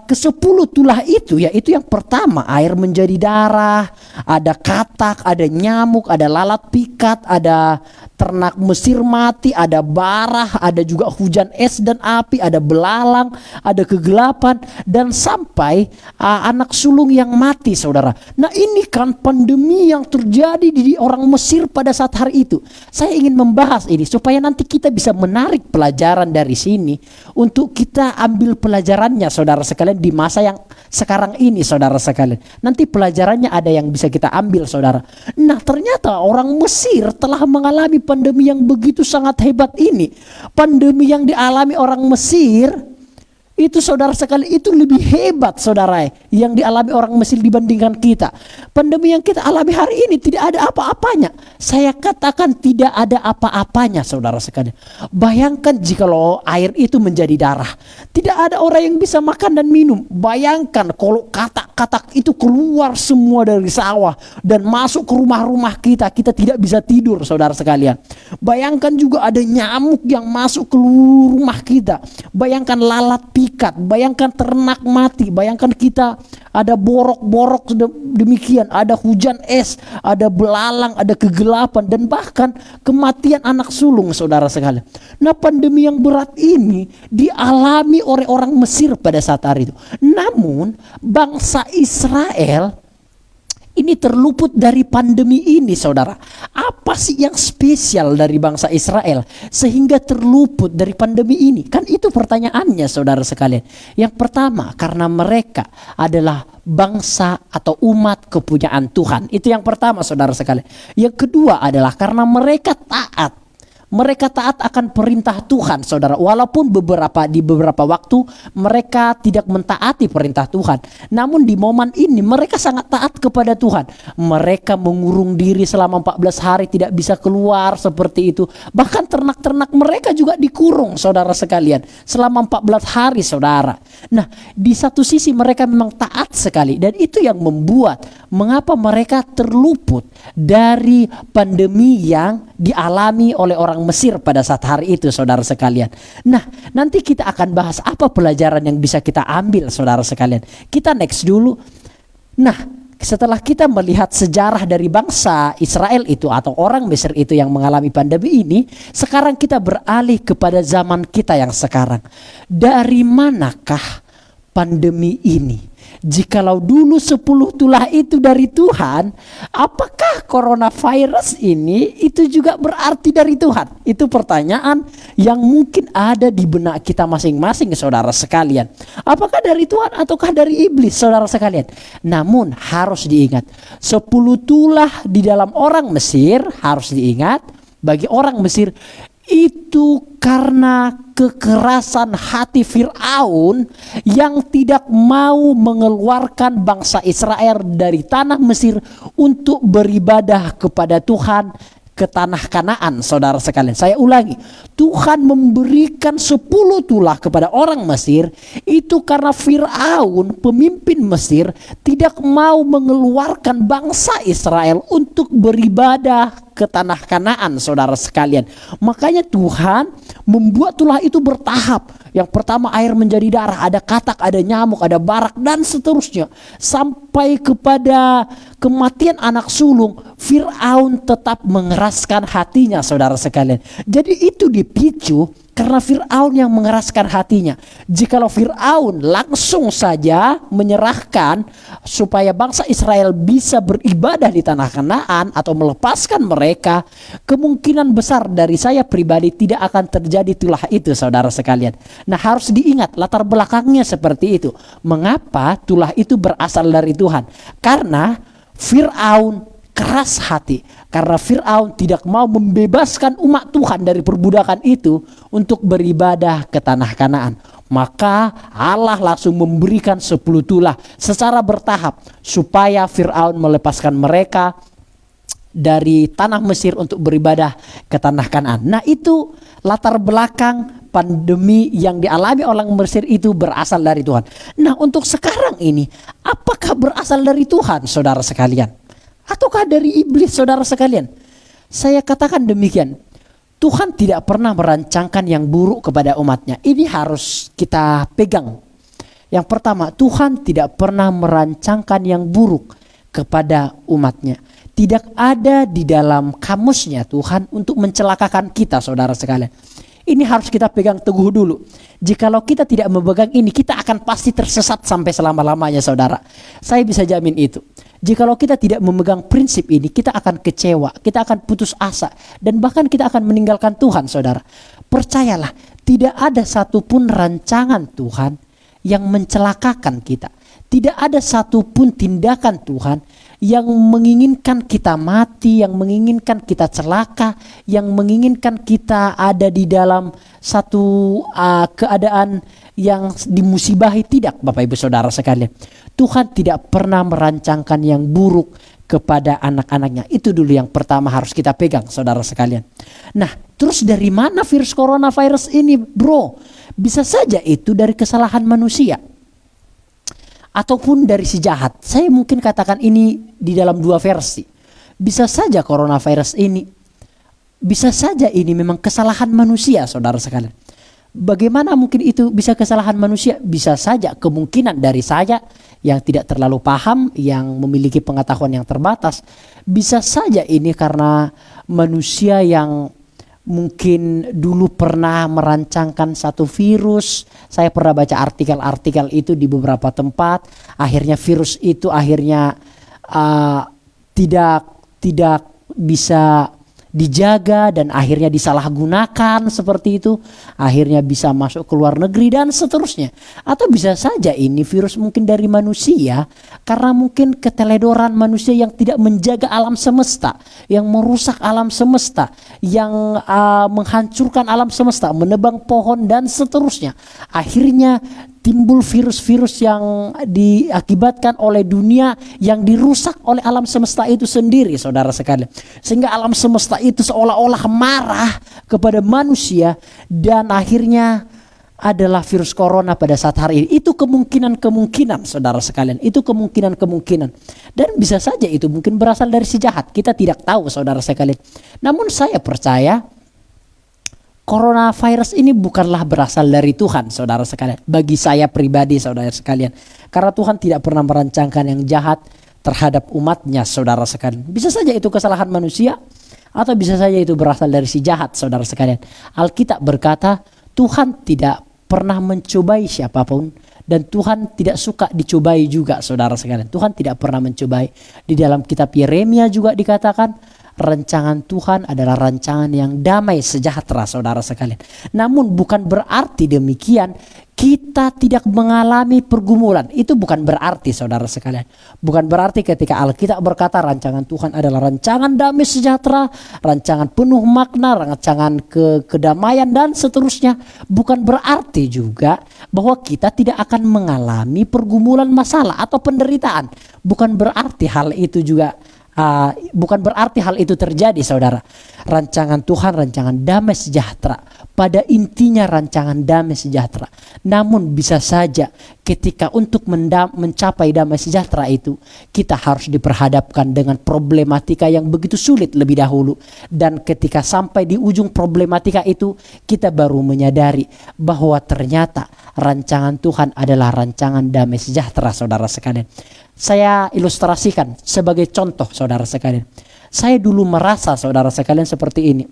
ke-10 tulah itu, yaitu yang pertama air menjadi darah, ada katak, ada nyamuk, ada lalat pikat, ada ternak Mesir mati, ada barah, ada juga hujan es dan api, ada belalang, ada kegelapan, dan sampai anak sulung yang mati, saudara. Nah, ini kan pandemi yang terjadi di orang Mesir pada saat hari itu. Saya ingin membahas ini supaya nanti kita bisa menarik pelajaran dari sini untuk kita ambil pelajarannya, saudara sekalian, di masa yang sekarang ini, saudara sekalian. Nanti pelajarannya ada yang bisa kita ambil, saudara. Nah, ternyata orang Mesir telah mengalami pandemi yang begitu sangat hebat ini. Pandemi yang dialami orang Mesir itu, saudara sekali, itu lebih hebat, saudara, yang dialami orang Mesir dibandingkan kita. Pandemi yang kita alami hari ini tidak ada apa-apanya. Saya katakan tidak ada apa-apanya, saudara sekali. Bayangkan jikalau air itu menjadi darah, tidak ada orang yang bisa makan dan minum. Bayangkan kalau katak-katak itu keluar semua dari sawah dan masuk ke rumah-rumah kita, kita tidak bisa tidur, saudara sekalian. Bayangkan juga ada nyamuk yang masuk ke rumah kita. Bayangkan lalat pikat, bayangkan ternak mati, bayangkan kita ada borok-borok demikian, ada hujan es, ada belalang, ada kegelapan, dan bahkan kematian anak sulung, saudara sekalian. Nah, pandemi yang berat ini dialami oleh orang Mesir pada saat hari itu. Namun bangsa Israel ini terluput dari pandemi ini, saudara. Apa sih yang spesial dari bangsa Israel sehingga terluput dari pandemi ini? Kan itu pertanyaannya, saudara sekalian. Yang pertama, karena mereka adalah bangsa atau umat kepunyaan Tuhan. Itu yang pertama, saudara sekalian. Yang kedua adalah karena mereka taat. Mereka taat akan perintah Tuhan, saudara. Walaupun di beberapa waktu mereka tidak mentaati perintah Tuhan, namun di momen ini mereka sangat taat kepada Tuhan. Mereka mengurung diri selama 14 hari, tidak bisa keluar seperti itu. Bahkan ternak-ternak mereka juga dikurung, saudara sekalian, selama 14 hari, saudara. Nah, di satu sisi mereka memang taat sekali, dan itu yang membuat mengapa mereka terluput dari pandemi yang dialami oleh orang Mesir pada saat hari itu, saudara sekalian. Nah, nanti kita akan bahas apa pelajaran yang bisa kita ambil, saudara sekalian. Kita next dulu. Nah, setelah kita melihat sejarah dari bangsa Israel itu atau orang Mesir itu yang mengalami pandemi ini, sekarang kita beralih kepada zaman kita yang sekarang. Dari manakah pandemi ini? Jikalau dulu 10 tulah itu dari Tuhan, apakah coronavirus ini itu juga berarti dari Tuhan? Itu pertanyaan yang mungkin ada di benak kita masing-masing, saudara sekalian. Apakah dari Tuhan ataukah dari iblis, saudara sekalian? Namun harus diingat, 10 tulah di dalam orang Mesir, harus diingat, bagi orang Mesir itu karena kekerasan hati Fir'aun yang tidak mau mengeluarkan bangsa Israel dari tanah Mesir untuk beribadah kepada Tuhan ke tanah Kanaan, saudara sekalian. Saya ulangi, Tuhan memberikan 10 tulah kepada orang Mesir itu karena Fir'aun, pemimpin Mesir, tidak mau mengeluarkan bangsa Israel untuk beribadah ke tanah Kanaan, saudara sekalian. Makanya Tuhan membuat tulah itu bertahap. Yang pertama air menjadi darah, ada katak, ada nyamuk, ada barak, dan seterusnya. Sampai kepada kematian anak sulung, Fir'aun tetap mengeraskan hatinya, saudara sekalian. Jadi itu dipicu karena Fir'aun yang mengeraskan hatinya. Jikalau Fir'aun langsung saja menyerahkan supaya bangsa Israel bisa beribadah di tanah Kanaan atau melepaskan mereka, kemungkinan besar dari saya pribadi tidak akan terjadi tulah itu, saudara sekalian. Nah, harus diingat latar belakangnya seperti itu. Mengapa tulah itu berasal dari Tuhan? Karena Fir'aun keras hati, karena Fir'aun tidak mau membebaskan umat Tuhan dari perbudakan itu untuk beribadah ke tanah Kanaan. Maka Allah langsung memberikan 10 tulah secara bertahap supaya Fir'aun melepaskan mereka dari tanah Mesir untuk beribadah ke tanah Kanaan. Nah, itu latar belakang pandemi yang dialami orang Mesir itu berasal dari Tuhan. Nah, untuk sekarang ini, apakah berasal dari Tuhan, saudara sekalian? Ataukah dari iblis, saudara sekalian? Saya katakan demikian. Tuhan tidak pernah merancangkan yang buruk kepada umatnya. Ini harus kita pegang. Yang pertama, Tuhan tidak pernah merancangkan yang buruk kepada umatnya. Tidak ada di dalam kamusnya Tuhan untuk mencelakakan kita, saudara sekalian. Ini harus kita pegang teguh dulu. Jikalau kita tidak memegang ini, kita akan pasti tersesat sampai selama-lamanya, saudara. Saya bisa jamin itu. Jikalau kita tidak memegang prinsip ini, kita akan kecewa, kita akan putus asa, dan bahkan kita akan meninggalkan Tuhan, saudara. Percayalah, tidak ada satupun rancangan Tuhan yang mencelakakan kita. Tidak ada satupun tindakan Tuhan yang menginginkan kita mati, yang menginginkan kita celaka, yang menginginkan kita ada di dalam satu keadaan yang dimusibahi. Tidak, Bapak Ibu Saudara sekalian. Tuhan tidak pernah merancangkan yang buruk kepada anak-anaknya. Itu dulu yang pertama harus kita pegang, saudara sekalian. Nah, terus dari mana virus coronavirus ini, bro? Bisa saja itu dari kesalahan manusia, ataupun dari si jahat. Saya mungkin katakan ini di dalam dua versi. Bisa saja coronavirus ini, bisa saja ini memang kesalahan manusia, saudara sekalian. Bagaimana mungkin itu bisa kesalahan manusia? Bisa saja kemungkinan dari saya yang tidak terlalu paham, yang memiliki pengetahuan yang terbatas. Bisa saja ini karena manusia yang mungkin dulu pernah merancangkan satu virus. Saya pernah baca artikel-artikel itu di beberapa tempat. Akhirnya virus itu akhirnya tidak bisa dijaga dan akhirnya disalahgunakan seperti itu. Akhirnya bisa masuk ke luar negeri dan seterusnya. Atau bisa saja ini virus mungkin dari manusia karena mungkin keteledoran manusia yang tidak menjaga alam semesta, yang merusak alam semesta, yang menghancurkan alam semesta, menebang pohon dan seterusnya. Akhirnya timbul virus-virus yang diakibatkan oleh dunia yang dirusak oleh alam semesta itu sendiri, saudara sekalian. Sehingga alam semesta itu seolah-olah marah kepada manusia dan akhirnya adalah virus corona pada saat hari ini. Itu kemungkinan-kemungkinan, saudara sekalian. Itu kemungkinan-kemungkinan. Dan bisa saja itu mungkin berasal dari si jahat. Kita tidak tahu, saudara sekalian. Namun saya percaya coronavirus ini bukanlah berasal dari Tuhan, saudara sekalian. Bagi saya pribadi, saudara sekalian. Karena Tuhan tidak pernah merancangkan yang jahat terhadap umatnya, saudara sekalian. Bisa saja itu kesalahan manusia, atau bisa saja itu berasal dari si jahat, saudara sekalian. Alkitab berkata, Tuhan tidak pernah mencobai siapapun, dan Tuhan tidak suka dicobai juga, saudara sekalian. Tuhan tidak pernah mencobai. Di dalam kitab Yeremia juga dikatakan, rancangan Tuhan adalah rancangan yang damai sejahtera, saudara sekalian. Namun bukan berarti demikian kita tidak mengalami pergumulan. Itu bukan berarti, saudara sekalian. Bukan berarti ketika Alkitab berkata rancangan Tuhan adalah rancangan damai sejahtera, rancangan penuh makna, rancangan kedamaian dan seterusnya. Bukan berarti juga bahwa kita tidak akan mengalami pergumulan masalah atau penderitaan. Bukan berarti hal itu juga bukan berarti hal itu terjadi, saudara. Rancangan Tuhan rancangan damai sejahtera. Pada intinya rancangan damai sejahtera. Namun bisa saja ketika untuk mencapai damai sejahtera itu, kita harus diperhadapkan dengan problematika yang begitu sulit lebih dahulu. Dan ketika sampai di ujung problematika itu, kita baru menyadari bahwa ternyata rancangan Tuhan adalah rancangan damai sejahtera, saudara sekalian. Saya ilustrasikan sebagai contoh, saudara sekalian. Saya dulu merasa, saudara sekalian, seperti ini.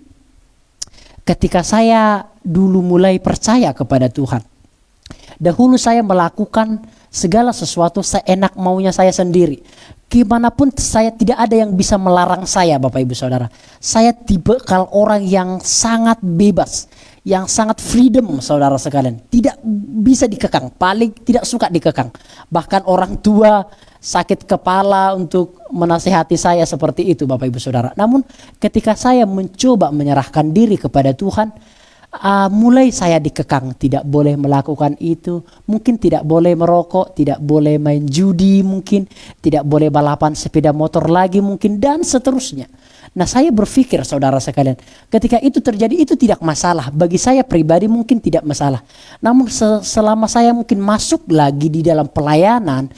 Ketika saya dulu mulai percaya kepada Tuhan, dahulu saya melakukan segala sesuatu seenak maunya saya sendiri. Gimanapun saya, tidak ada yang bisa melarang saya, Bapak Ibu Saudara. Saya tipikal orang yang sangat bebas, yang sangat freedom, saudara sekalian. Tidak bisa dikekang, paling tidak suka dikekang. Bahkan orang tua sakit kepala untuk menasihati saya seperti itu, Bapak Ibu Saudara. Namun ketika saya mencoba menyerahkan diri kepada Tuhan, mulai saya dikekang tidak boleh melakukan itu, mungkin tidak boleh merokok, tidak boleh main judi, mungkin tidak boleh balapan sepeda motor lagi mungkin, dan seterusnya. Nah, saya berpikir saudara sekalian, ketika itu terjadi itu tidak masalah. Bagi saya pribadi mungkin tidak masalah. Namun selama saya mungkin masuk lagi di dalam pelayanan,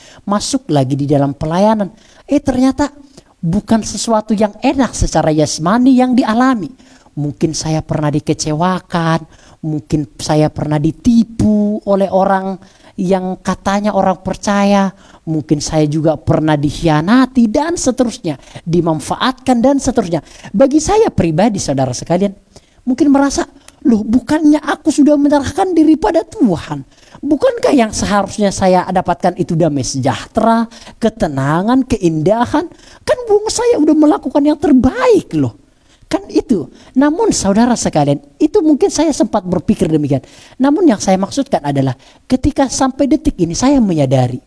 ternyata bukan sesuatu yang enak secara jasmani yang dialami. Mungkin saya pernah dikecewakan, mungkin saya pernah ditipu oleh orang yang katanya orang percaya, mungkin saya juga pernah dikhianati dan seterusnya, dimanfaatkan dan seterusnya. Bagi saya pribadi saudara sekalian, mungkin merasa, loh bukannya aku sudah menyerahkan diri pada Tuhan? Bukankah yang seharusnya saya dapatkan itu damai sejahtera, ketenangan, keindahan? Kan saya udah melakukan yang terbaik loh. Kan itu. Namun saudara sekalian, itu mungkin saya sempat berpikir demikian. Namun yang saya maksudkan adalah ketika sampai detik ini saya menyadari,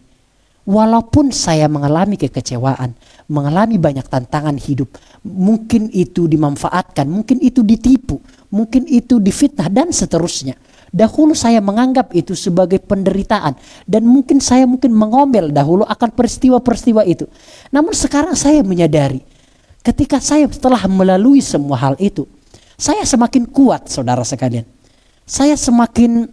walaupun saya mengalami kekecewaan, mengalami banyak tantangan hidup, mungkin itu dimanfaatkan, mungkin itu ditipu, mungkin itu difitnah dan seterusnya. Dahulu saya menganggap itu sebagai penderitaan, dan mungkin saya mengomel dahulu akan peristiwa-peristiwa itu. Namun sekarang saya menyadari, ketika saya setelah melalui semua hal itu, saya semakin kuat saudara sekalian. Saya semakin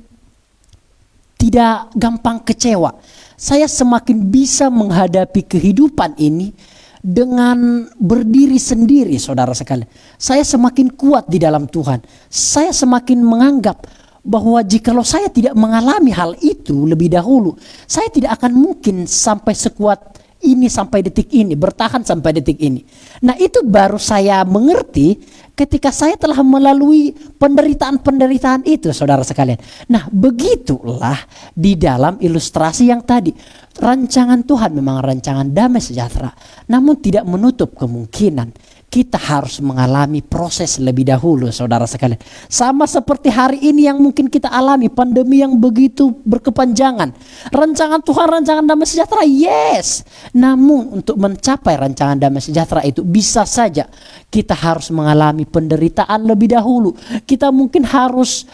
tidak gampang kecewa. Saya semakin bisa menghadapi kehidupan ini dengan berdiri sendiri saudara sekalian. Saya semakin kuat di dalam Tuhan. Saya semakin menganggap bahwa jikalau saya tidak mengalami hal itu lebih dahulu, saya tidak akan mungkin sampai sekuat ini sampai detik ini, bertahan sampai detik ini. Nah, itu baru saya mengerti ketika saya telah melalui penderitaan-penderitaan itu saudara sekalian. Nah, begitulah di dalam ilustrasi yang tadi. Rancangan Tuhan memang rancangan damai sejahtera, namun tidak menutup kemungkinan kita harus mengalami proses lebih dahulu saudara sekalian. Sama seperti hari ini yang mungkin kita alami, pandemi yang begitu berkepanjangan. Rancangan Tuhan rancangan damai sejahtera, yes. Namun untuk mencapai rancangan damai sejahtera itu bisa saja kita harus mengalami penderitaan lebih dahulu. Kita mungkin harus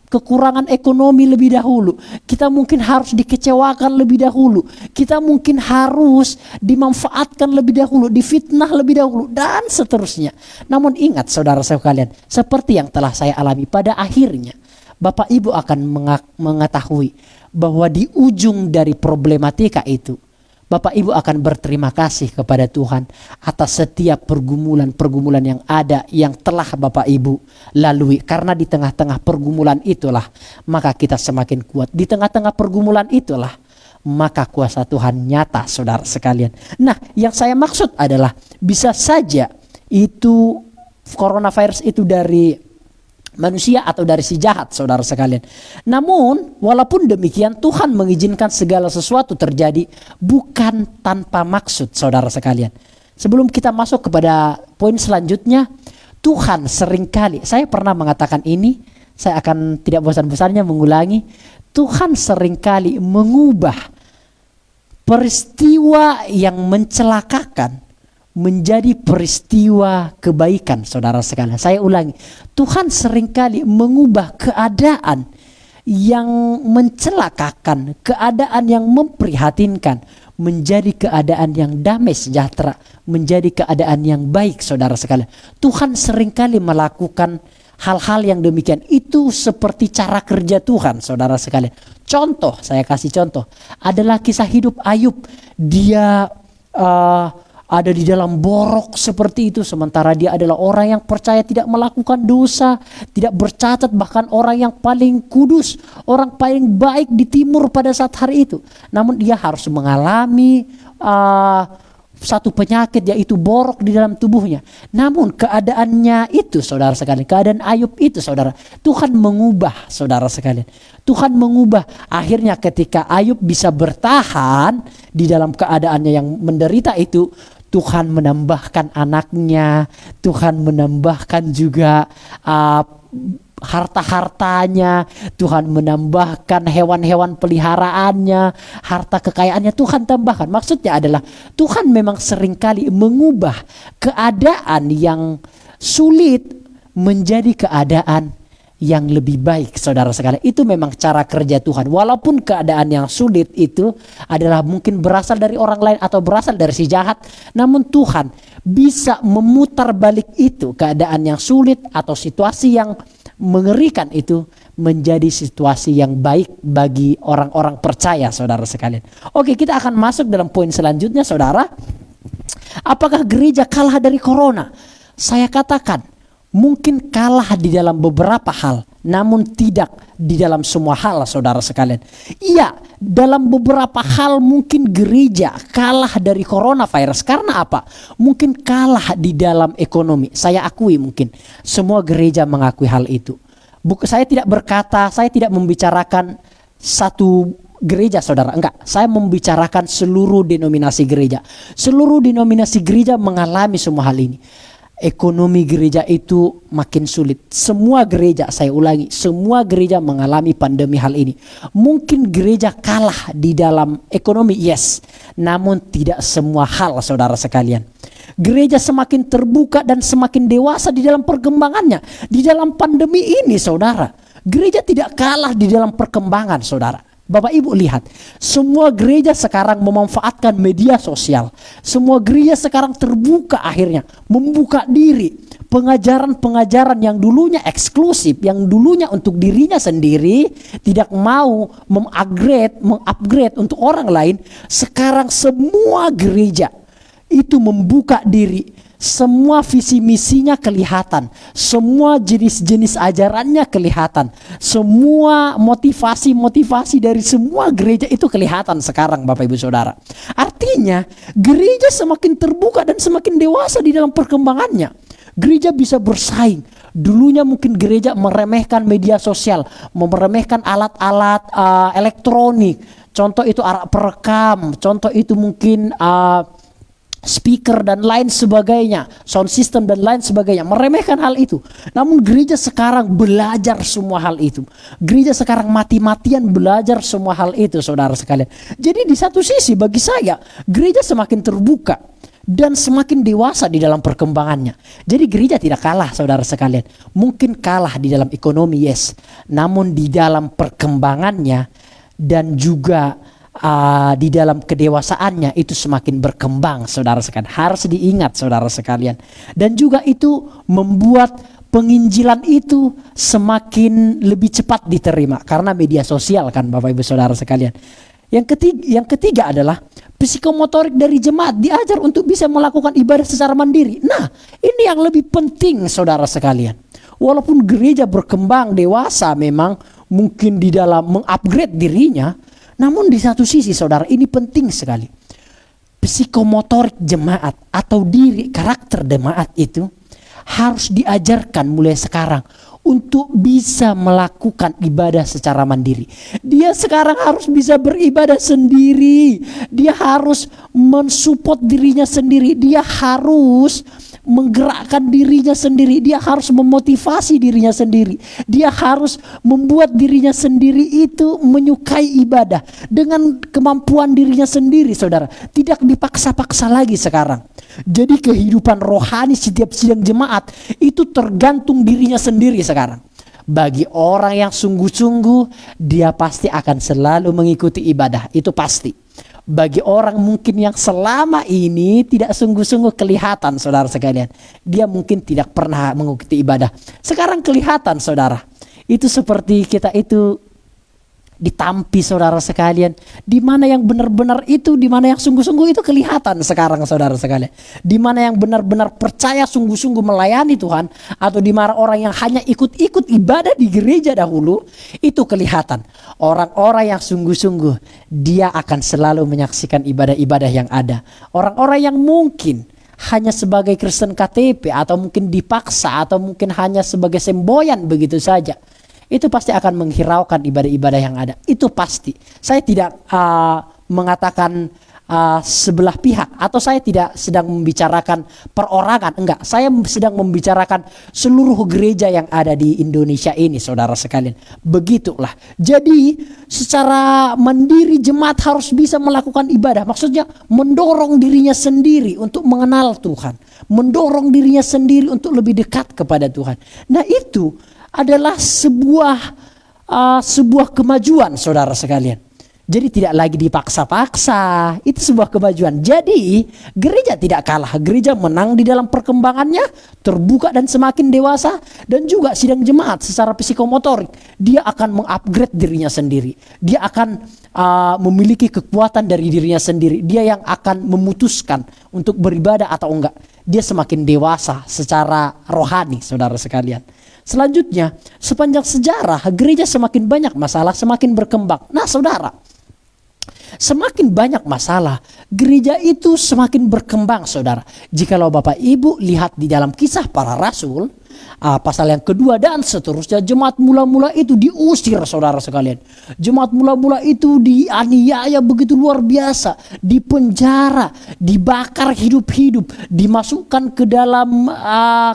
kekurangan ekonomi lebih dahulu. Kita mungkin harus dikecewakan lebih dahulu. Kita mungkin harus dimanfaatkan lebih dahulu, difitnah lebih dahulu, dan seterusnya. Namun ingat saudara sekalian, seperti yang telah saya alami, pada akhirnya Bapak Ibu akan mengetahui bahwa di ujung dari problematika itu, Bapak Ibu akan berterima kasih kepada Tuhan atas setiap pergumulan-pergumulan yang ada, yang telah Bapak Ibu lalui. Karena di tengah-tengah pergumulan itulah maka kita semakin kuat. Di tengah-tengah pergumulan itulah maka kuasa Tuhan nyata saudara sekalian. Nah, yang saya maksud adalah bisa saja itu coronavirus itu dari manusia atau dari si jahat saudara sekalian. Namun walaupun demikian, Tuhan mengizinkan segala sesuatu terjadi bukan tanpa maksud saudara sekalian. Sebelum kita masuk kepada poin selanjutnya, Tuhan seringkali, saya pernah mengatakan ini, saya akan tidak bosan-bosannya mengulangi, Tuhan seringkali mengubah peristiwa yang mencelakakan menjadi peristiwa kebaikan saudara sekalian. Saya ulangi, Tuhan seringkali mengubah keadaan yang mencelakakan, keadaan yang memprihatinkan menjadi keadaan yang damai sejahtera, menjadi keadaan yang baik saudara sekalian. Tuhan seringkali melakukan hal-hal yang demikian. Itu seperti cara kerja Tuhan saudara sekalian. Contoh, saya kasih contoh, adalah kisah hidup Ayub. Dia ada di dalam borok seperti itu, sementara dia adalah orang yang percaya tidak melakukan dosa, tidak bercacat, bahkan orang yang paling kudus, orang paling baik di timur pada saat hari itu. Namun dia harus mengalami satu penyakit, yaitu borok di dalam tubuhnya. Namun keadaannya itu saudara sekalian, keadaan Ayub itu saudara, Tuhan mengubah saudara sekalian. Tuhan mengubah, akhirnya ketika Ayub bisa bertahan di dalam keadaannya yang menderita itu, Tuhan menambahkan anaknya, Tuhan menambahkan juga harta-hartanya, Tuhan menambahkan hewan-hewan peliharaannya, harta kekayaannya Tuhan tambahkan. Maksudnya adalah Tuhan memang seringkali mengubah keadaan yang sulit menjadi keadaan yang lebih baik, saudara sekalian. Itu memang cara kerja Tuhan. Walaupun keadaan yang sulit itu adalah mungkin berasal dari orang lain atau berasal dari si jahat, namun Tuhan bisa memutar balik itu, keadaan yang sulit atau situasi yang mengerikan itu menjadi situasi yang baik bagi orang-orang percaya, saudara sekalian. Oke, kita akan masuk dalam poin selanjutnya, saudara. Apakah gereja kalah dari corona? Saya katakan mungkin kalah di dalam beberapa hal, namun tidak di dalam semua hal, saudara sekalian. Iya, dalam beberapa hal mungkin gereja kalah dari coronavirus. Karena apa? Mungkin kalah di dalam ekonomi. Saya akui, mungkin semua gereja mengakui hal itu. Saya tidak berkata, saya tidak membicarakan satu gereja, saudara. Enggak, saya membicarakan seluruh denominasi gereja. Seluruh denominasi gereja mengalami semua hal ini. Ekonomi gereja itu makin sulit. Semua gereja, saya ulangi, semua gereja mengalami pandemi hal ini. Mungkin gereja kalah di dalam ekonomi, yes. Namun tidak semua hal, saudara sekalian. Gereja semakin terbuka dan semakin dewasa di dalam perkembangannya. Di dalam pandemi ini, saudara, gereja tidak kalah di dalam perkembangan, saudara. Bapak Ibu lihat, semua gereja sekarang memanfaatkan media sosial. Semua gereja sekarang terbuka akhirnya, membuka diri. Pengajaran-pengajaran yang dulunya eksklusif, yang dulunya untuk dirinya sendiri, tidak mau mengupgrade untuk orang lain. Sekarang semua gereja itu membuka diri. Semua visi misinya kelihatan, semua jenis-jenis ajarannya kelihatan, semua motivasi dari semua gereja itu kelihatan sekarang, Bapak Ibu Saudara. Artinya gereja semakin terbuka dan semakin dewasa di dalam perkembangannya. Gereja bisa bersaing. Dulunya mungkin gereja meremehkan media sosial, meremehkan alat-alat elektronik. Contoh itu alat perekam, contoh itu mungkin speaker dan lain sebagainya, sound system dan lain sebagainya, meremehkan hal itu. Namun gereja sekarang belajar semua hal itu. Gereja sekarang mati-matian belajar semua hal itu, saudara sekalian. Jadi di satu sisi bagi saya, gereja semakin terbuka dan semakin dewasa di dalam perkembangannya. Jadi gereja tidak kalah, saudara sekalian. Mungkin kalah di dalam ekonomi, yes. Namun di dalam perkembangannya dan juga di dalam kedewasaannya itu semakin berkembang, saudara sekalian. Harus diingat, saudara sekalian. Dan juga itu membuat penginjilan itu semakin lebih cepat diterima karena media sosial, kan, Bapak Ibu Saudara sekalian. Yang ketiga adalah psikomotorik dari jemaat diajar untuk bisa melakukan ibadah secara mandiri. Nah, ini yang lebih penting, saudara sekalian. Walaupun gereja berkembang dewasa memang mungkin di dalam mengupgrade dirinya, namun di satu sisi, saudara, ini penting sekali. Psikomotorik jemaat atau diri karakter jemaat itu harus diajarkan mulai sekarang untuk bisa melakukan ibadah secara mandiri. Dia sekarang harus bisa beribadah sendiri. Dia harus mensupport dirinya sendiri. Dia harus menggerakkan dirinya sendiri. Dia harus memotivasi dirinya sendiri. Dia harus membuat dirinya sendiri itu menyukai ibadah dengan kemampuan dirinya sendiri, saudara. Tidak dipaksa-paksa lagi sekarang. Jadi kehidupan rohani setiap sidang jemaat itu tergantung dirinya sendiri sekarang. Bagi orang yang sungguh-sungguh, dia pasti akan selalu mengikuti ibadah. Itu pasti. Bagi orang mungkin yang selama ini tidak sungguh-sungguh kelihatan, saudara sekalian, dia mungkin tidak pernah mengikuti ibadah. Sekarang kelihatan, saudara. Itu seperti kita itu ditampi, saudara sekalian. Di mana yang benar-benar itu, di mana yang sungguh-sungguh itu kelihatan sekarang, saudara sekalian. Di mana yang benar-benar percaya sungguh-sungguh melayani Tuhan, atau di mana orang yang hanya ikut-ikut ibadah di gereja dahulu, itu kelihatan. Orang-orang yang sungguh-sungguh, dia akan selalu menyaksikan ibadah-ibadah yang ada. Orang-orang yang mungkin hanya sebagai Kristen KTP, atau mungkin dipaksa, atau mungkin hanya sebagai semboyan begitu saja, itu pasti akan menghiraukan ibadah-ibadah yang ada. Itu pasti. Saya tidak mengatakan sebelah pihak, atau saya tidak sedang membicarakan perorangan, enggak, saya sedang membicarakan seluruh gereja yang ada di Indonesia ini, saudara sekalian. Begitulah. Jadi secara mandiri jemaat harus bisa melakukan ibadah, maksudnya mendorong dirinya sendiri untuk mengenal Tuhan, mendorong dirinya sendiri untuk lebih dekat kepada Tuhan. Nah, itu adalah sebuah kemajuan, saudara sekalian. Jadi tidak lagi dipaksa-paksa, itu sebuah kemajuan. Jadi gereja tidak kalah, gereja menang di dalam perkembangannya, terbuka dan semakin dewasa. Dan juga sidang jemaat secara psikomotorik, dia akan mengupgrade dirinya sendiri. Dia akan memiliki kekuatan dari dirinya sendiri. Dia yang akan memutuskan untuk beribadah atau enggak. Dia semakin dewasa secara rohani, saudara sekalian. Selanjutnya, sepanjang sejarah gereja semakin banyak masalah, semakin berkembang. Nah, saudara, semakin banyak masalah, gereja itu semakin berkembang, saudara. Jikalau Bapak Ibu lihat di dalam Kisah Para Rasul, pasal yang kedua dan seterusnya, jemaat mula-mula itu diusir, saudara sekalian. Jemaat mula-mula itu dianiaya begitu luar biasa, dipenjara, dibakar hidup-hidup, dimasukkan ke dalam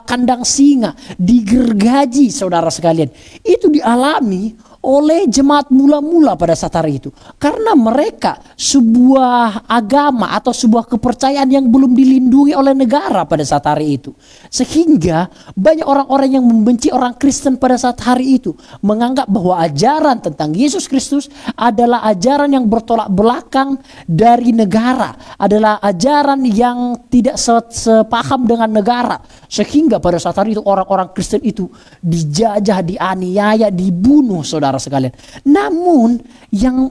kandang singa, digergaji, saudara sekalian. Itu dialami oleh jemaat mula-mula pada saat hari itu. Karena mereka sebuah agama atau sebuah kepercayaan yang belum dilindungi oleh negara pada saat hari itu. Sehingga banyak orang-orang yang membenci orang Kristen pada saat hari itu. Menganggap bahwa ajaran tentang Yesus Kristus adalah ajaran yang bertolak belakang dari negara. Adalah ajaran yang tidak sepaham dengan negara. Sehingga pada saat hari itu orang-orang Kristen itu dijajah, dianiaya, dibunuh, saudara sekalian. Namun yang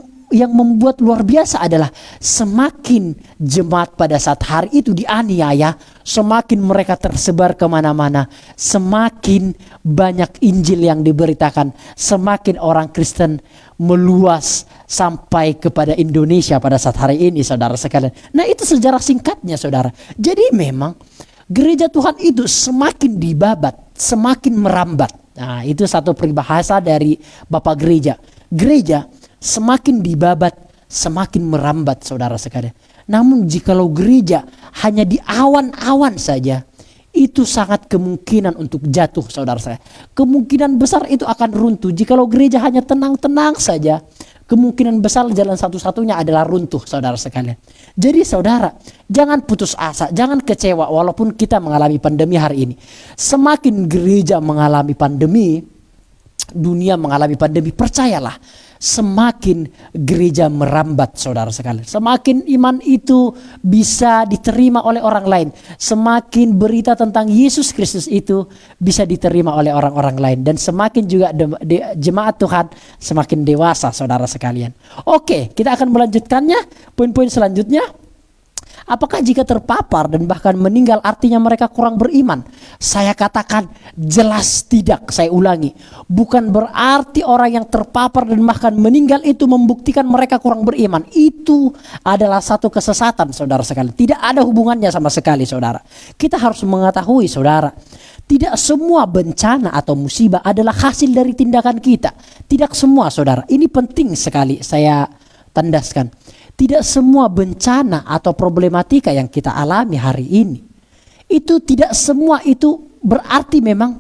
membuat luar biasa adalah semakin jemaat pada saat hari itu dianiaya, semakin mereka tersebar kemana-mana, semakin banyak Injil yang diberitakan, semakin orang Kristen meluas sampai kepada Indonesia pada saat hari ini, saudara sekalian. Nah, itu sejarah singkatnya, saudara. Jadi memang gereja Tuhan itu semakin dibabat, semakin merambat. Nah, itu satu peribahasa dari Bapak Gereja. Gereja semakin dibabat, semakin merambat, saudara sekalian. Namun jikalau gereja hanya di awan-awan saja, itu sangat kemungkinan untuk jatuh, saudara saya. Kemungkinan besar itu akan runtuh. Jikalau gereja hanya tenang-tenang saja, kemungkinan besar jalan satu-satunya adalah runtuh, saudara sekalian. Jadi saudara, jangan putus asa, jangan kecewa walaupun kita mengalami pandemi hari ini. Semakin gereja mengalami pandemi, dunia mengalami pandemi, percayalah, semakin gereja merambat, saudara sekalian. Semakin iman itu bisa diterima oleh orang lain, semakin berita tentang Yesus Kristus itu bisa diterima oleh orang-orang lain, dan semakin juga jemaat Tuhan semakin dewasa, saudara sekalian. Oke, kita akan melanjutkannya. Poin-poin selanjutnya, apakah jika terpapar dan bahkan meninggal artinya mereka kurang beriman? Saya katakan jelas tidak. Saya ulangi, bukan berarti orang yang terpapar dan bahkan meninggal itu membuktikan mereka kurang beriman. Itu adalah satu kesesatan, saudara sekalian. Tidak ada hubungannya sama sekali, saudara. Kita harus mengetahui, saudara, tidak semua bencana atau musibah adalah hasil dari tindakan kita. Tidak semua, saudara. Ini penting sekali saya tandaskan. Tidak semua bencana atau problematika yang kita alami hari ini, itu tidak semua itu berarti memang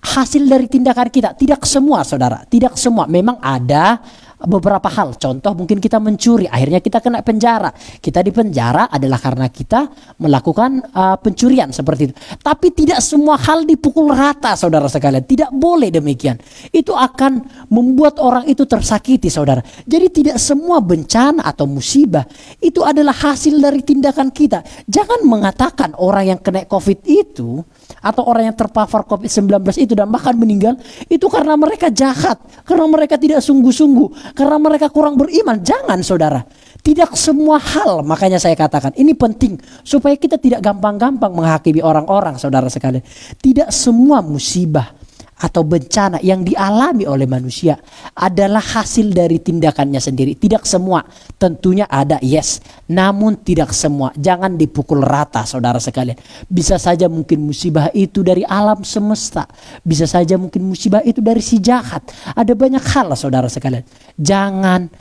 hasil dari tindakan kita. Tidak semua, saudara. Tidak semua. Memang ada beberapa hal. Contoh, mungkin kita mencuri, akhirnya kita kena penjara. Kita di penjara adalah karena kita melakukan pencurian seperti itu. Tapi tidak semua hal dipukul rata, saudara sekalian. Tidak boleh demikian. Itu akan membuat orang itu tersakiti, saudara. Jadi tidak semua bencana atau musibah itu adalah hasil dari tindakan kita. Jangan mengatakan orang yang kena COVID itu atau orang yang terpapar COVID-19 itu dan bahkan meninggal itu karena mereka jahat, karena mereka tidak sungguh-sungguh, karena mereka kurang beriman. Jangan, saudara. Tidak semua hal, makanya saya katakan ini penting supaya kita tidak gampang-gampang menghakimi orang-orang, saudara sekalian. Tidak semua musibah atau bencana yang dialami oleh manusia adalah hasil dari tindakannya sendiri. Tidak semua, tentunya ada, yes, namun tidak semua. Jangan dipukul rata, saudara sekalian. Bisa saja mungkin musibah itu dari alam semesta, bisa saja mungkin musibah itu dari si jahat. Ada banyak hal, saudara sekalian. Jangan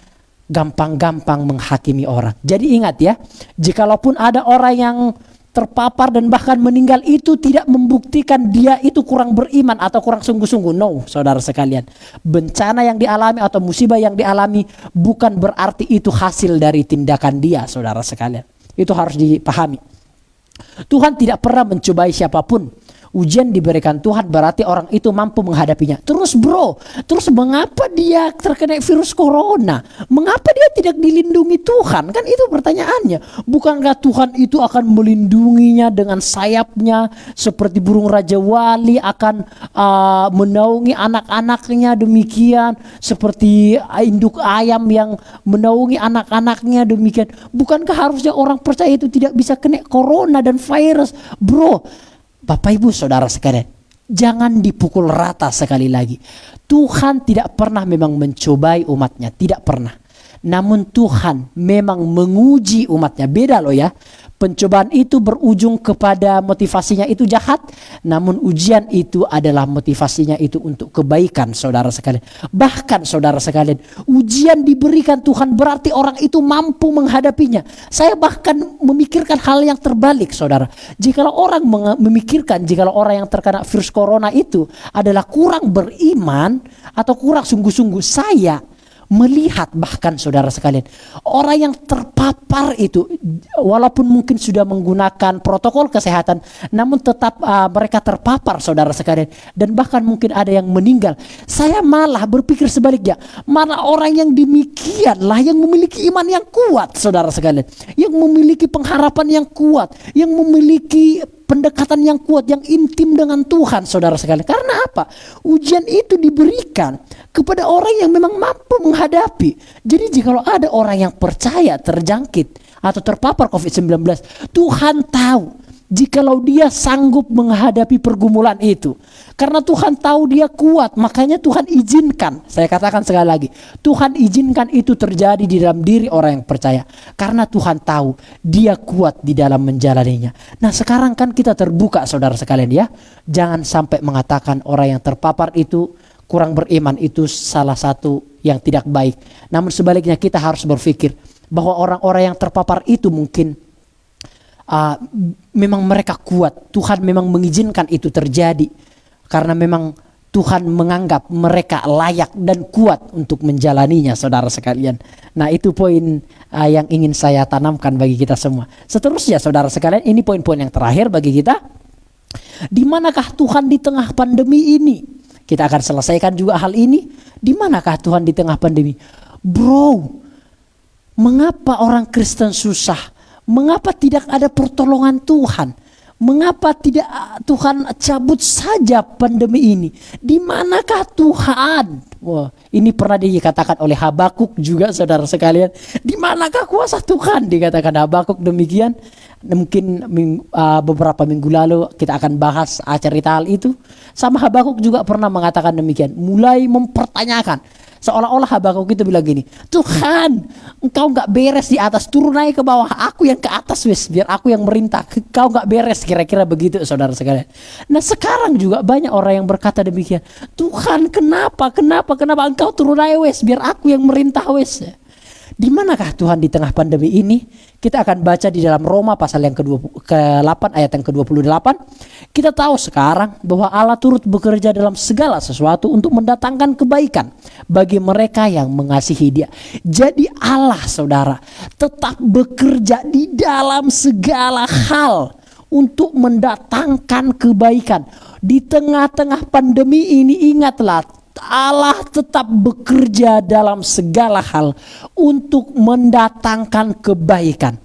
gampang-gampang menghakimi orang. Jadi ingat ya, jikalaupun ada orang yang terpapar dan bahkan meninggal, itu tidak membuktikan dia itu kurang beriman atau kurang sungguh-sungguh. No, saudara sekalian. Bencana yang dialami atau musibah yang dialami bukan berarti itu hasil dari tindakan dia, saudara sekalian. Itu harus dipahami. Tuhan tidak pernah mencobai siapapun. Ujian diberikan Tuhan berarti orang itu mampu menghadapinya. Terus mengapa dia terkena virus corona? Mengapa dia tidak dilindungi Tuhan? Kan itu pertanyaannya. Bukankah Tuhan itu akan melindunginya dengan sayapnya seperti burung Raja Wali, akan menaungi anak-anaknya demikian, seperti induk ayam yang menaungi anak-anaknya demikian. Bukankah harusnya orang percaya itu tidak bisa kena corona dan virus? Bapak Ibu Saudara sekalian, jangan dipukul rata sekali lagi. Tuhan tidak pernah memang mencobai umatnya, tidak pernah. Namun Tuhan memang menguji umatnya. Beda loh ya. Pencobaan itu berujung kepada motivasinya itu jahat, namun ujian itu adalah motivasinya itu untuk kebaikan, saudara sekalian. Bahkan saudara sekalian, ujian diberikan Tuhan berarti orang itu mampu menghadapinya. Saya bahkan memikirkan hal yang terbalik, saudara. Jikalau orang memikirkan jikalau orang yang terkena virus corona itu adalah kurang beriman atau kurang sungguh-sungguh, saya melihat bahkan saudara sekalian, orang yang terpapar itu walaupun mungkin sudah menggunakan protokol kesehatan, namun tetap mereka terpapar, saudara sekalian, dan bahkan mungkin ada yang meninggal. Saya malah berpikir sebaliknya, mana orang yang demikianlah yang memiliki iman yang kuat, saudara sekalian, yang memiliki pengharapan yang kuat, yang memiliki pendekatan yang kuat, yang intim dengan Tuhan, saudara sekalian. Karena apa? Ujian itu diberikan kepada orang yang memang mampu menghadapi. Jadi jikalau ada orang yang percaya terjangkit atau terpapar COVID-19, Tuhan tahu jikalau dia sanggup menghadapi pergumulan itu. Karena Tuhan tahu dia kuat, makanya Tuhan izinkan. Saya katakan sekali lagi, Tuhan izinkan itu terjadi di dalam diri orang yang percaya. Karena Tuhan tahu dia kuat di dalam menjalaninya. Nah sekarang kan kita terbuka, saudara sekalian ya. Jangan sampai mengatakan orang yang terpapar itu kurang beriman, itu salah satu yang tidak baik. Namun sebaliknya kita harus berpikir bahwa orang-orang yang terpapar itu mungkin memang mereka kuat. Tuhan memang mengizinkan itu terjadi karena memang Tuhan menganggap mereka layak dan kuat untuk menjalaninya, saudara sekalian. Nah itu poin yang ingin saya tanamkan bagi kita semua. Seterusnya saudara sekalian, ini poin-poin yang terakhir bagi kita. Di manakah Tuhan di tengah pandemi ini? Kita akan selesaikan juga hal ini. Di manakah Tuhan di tengah pandemi? Mengapa orang Kristen susah? Mengapa tidak ada pertolongan Tuhan? Mengapa tidak Tuhan cabut saja pandemi ini? Di manakah Tuhan? Wah, ini pernah dikatakan oleh Habakuk juga, saudara sekalian. Di manakah kuasa Tuhan? Dikatakan Habakuk demikian. Mungkin beberapa minggu lalu kita akan bahas cerita hal itu. Sama Habakuk juga pernah mengatakan demikian. Mulai mempertanyakan. Seolah-olah Habakuk itu bilang gini, Tuhan, engkau gak beres di atas, turun naik ke bawah, aku yang ke atas wes, biar aku yang merintah, kau gak beres, kira-kira begitu, saudara sekalian. Nah sekarang juga banyak orang yang berkata demikian, Tuhan kenapa engkau turun naik wes, biar aku yang merintah wes. Di manakah Tuhan di tengah pandemi ini? Kita akan baca di dalam Roma pasal yang ke-8 ayat yang ke-28. Kita tahu sekarang bahwa Allah turut bekerja dalam segala sesuatu untuk mendatangkan kebaikan bagi mereka yang mengasihi Dia. Jadi Allah, saudara, tetap bekerja di dalam segala hal untuk mendatangkan kebaikan. Di tengah-tengah pandemi ini, ingatlah, Allah tetap bekerja dalam segala hal untuk mendatangkan kebaikan.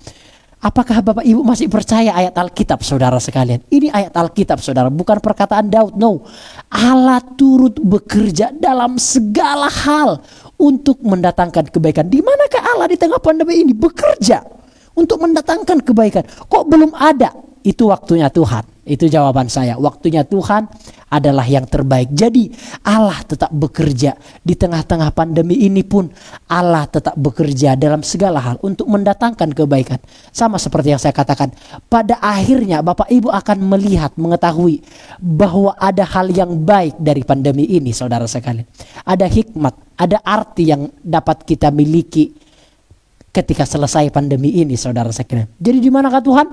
Apakah Bapak Ibu masih percaya ayat Alkitab, saudara sekalian? Ini ayat Alkitab, saudara, bukan perkataan Daud. No, Allah turut bekerja dalam segala hal untuk mendatangkan kebaikan. Di manakah Allah di tengah pandemi ini bekerja untuk mendatangkan kebaikan? Kok belum ada? Itu waktunya Tuhan. Itu jawaban saya. Waktunya Tuhan adalah yang terbaik. Jadi Allah tetap bekerja di tengah-tengah pandemi ini pun. Allah tetap bekerja dalam segala hal untuk mendatangkan kebaikan. Sama seperti yang saya katakan, pada akhirnya Bapak Ibu akan melihat, mengetahui bahwa ada hal yang baik dari pandemi ini, saudara sekalian. Ada hikmat, ada arti yang dapat kita miliki ketika selesai pandemi ini, saudara sekalian. Jadi di manakah Tuhan?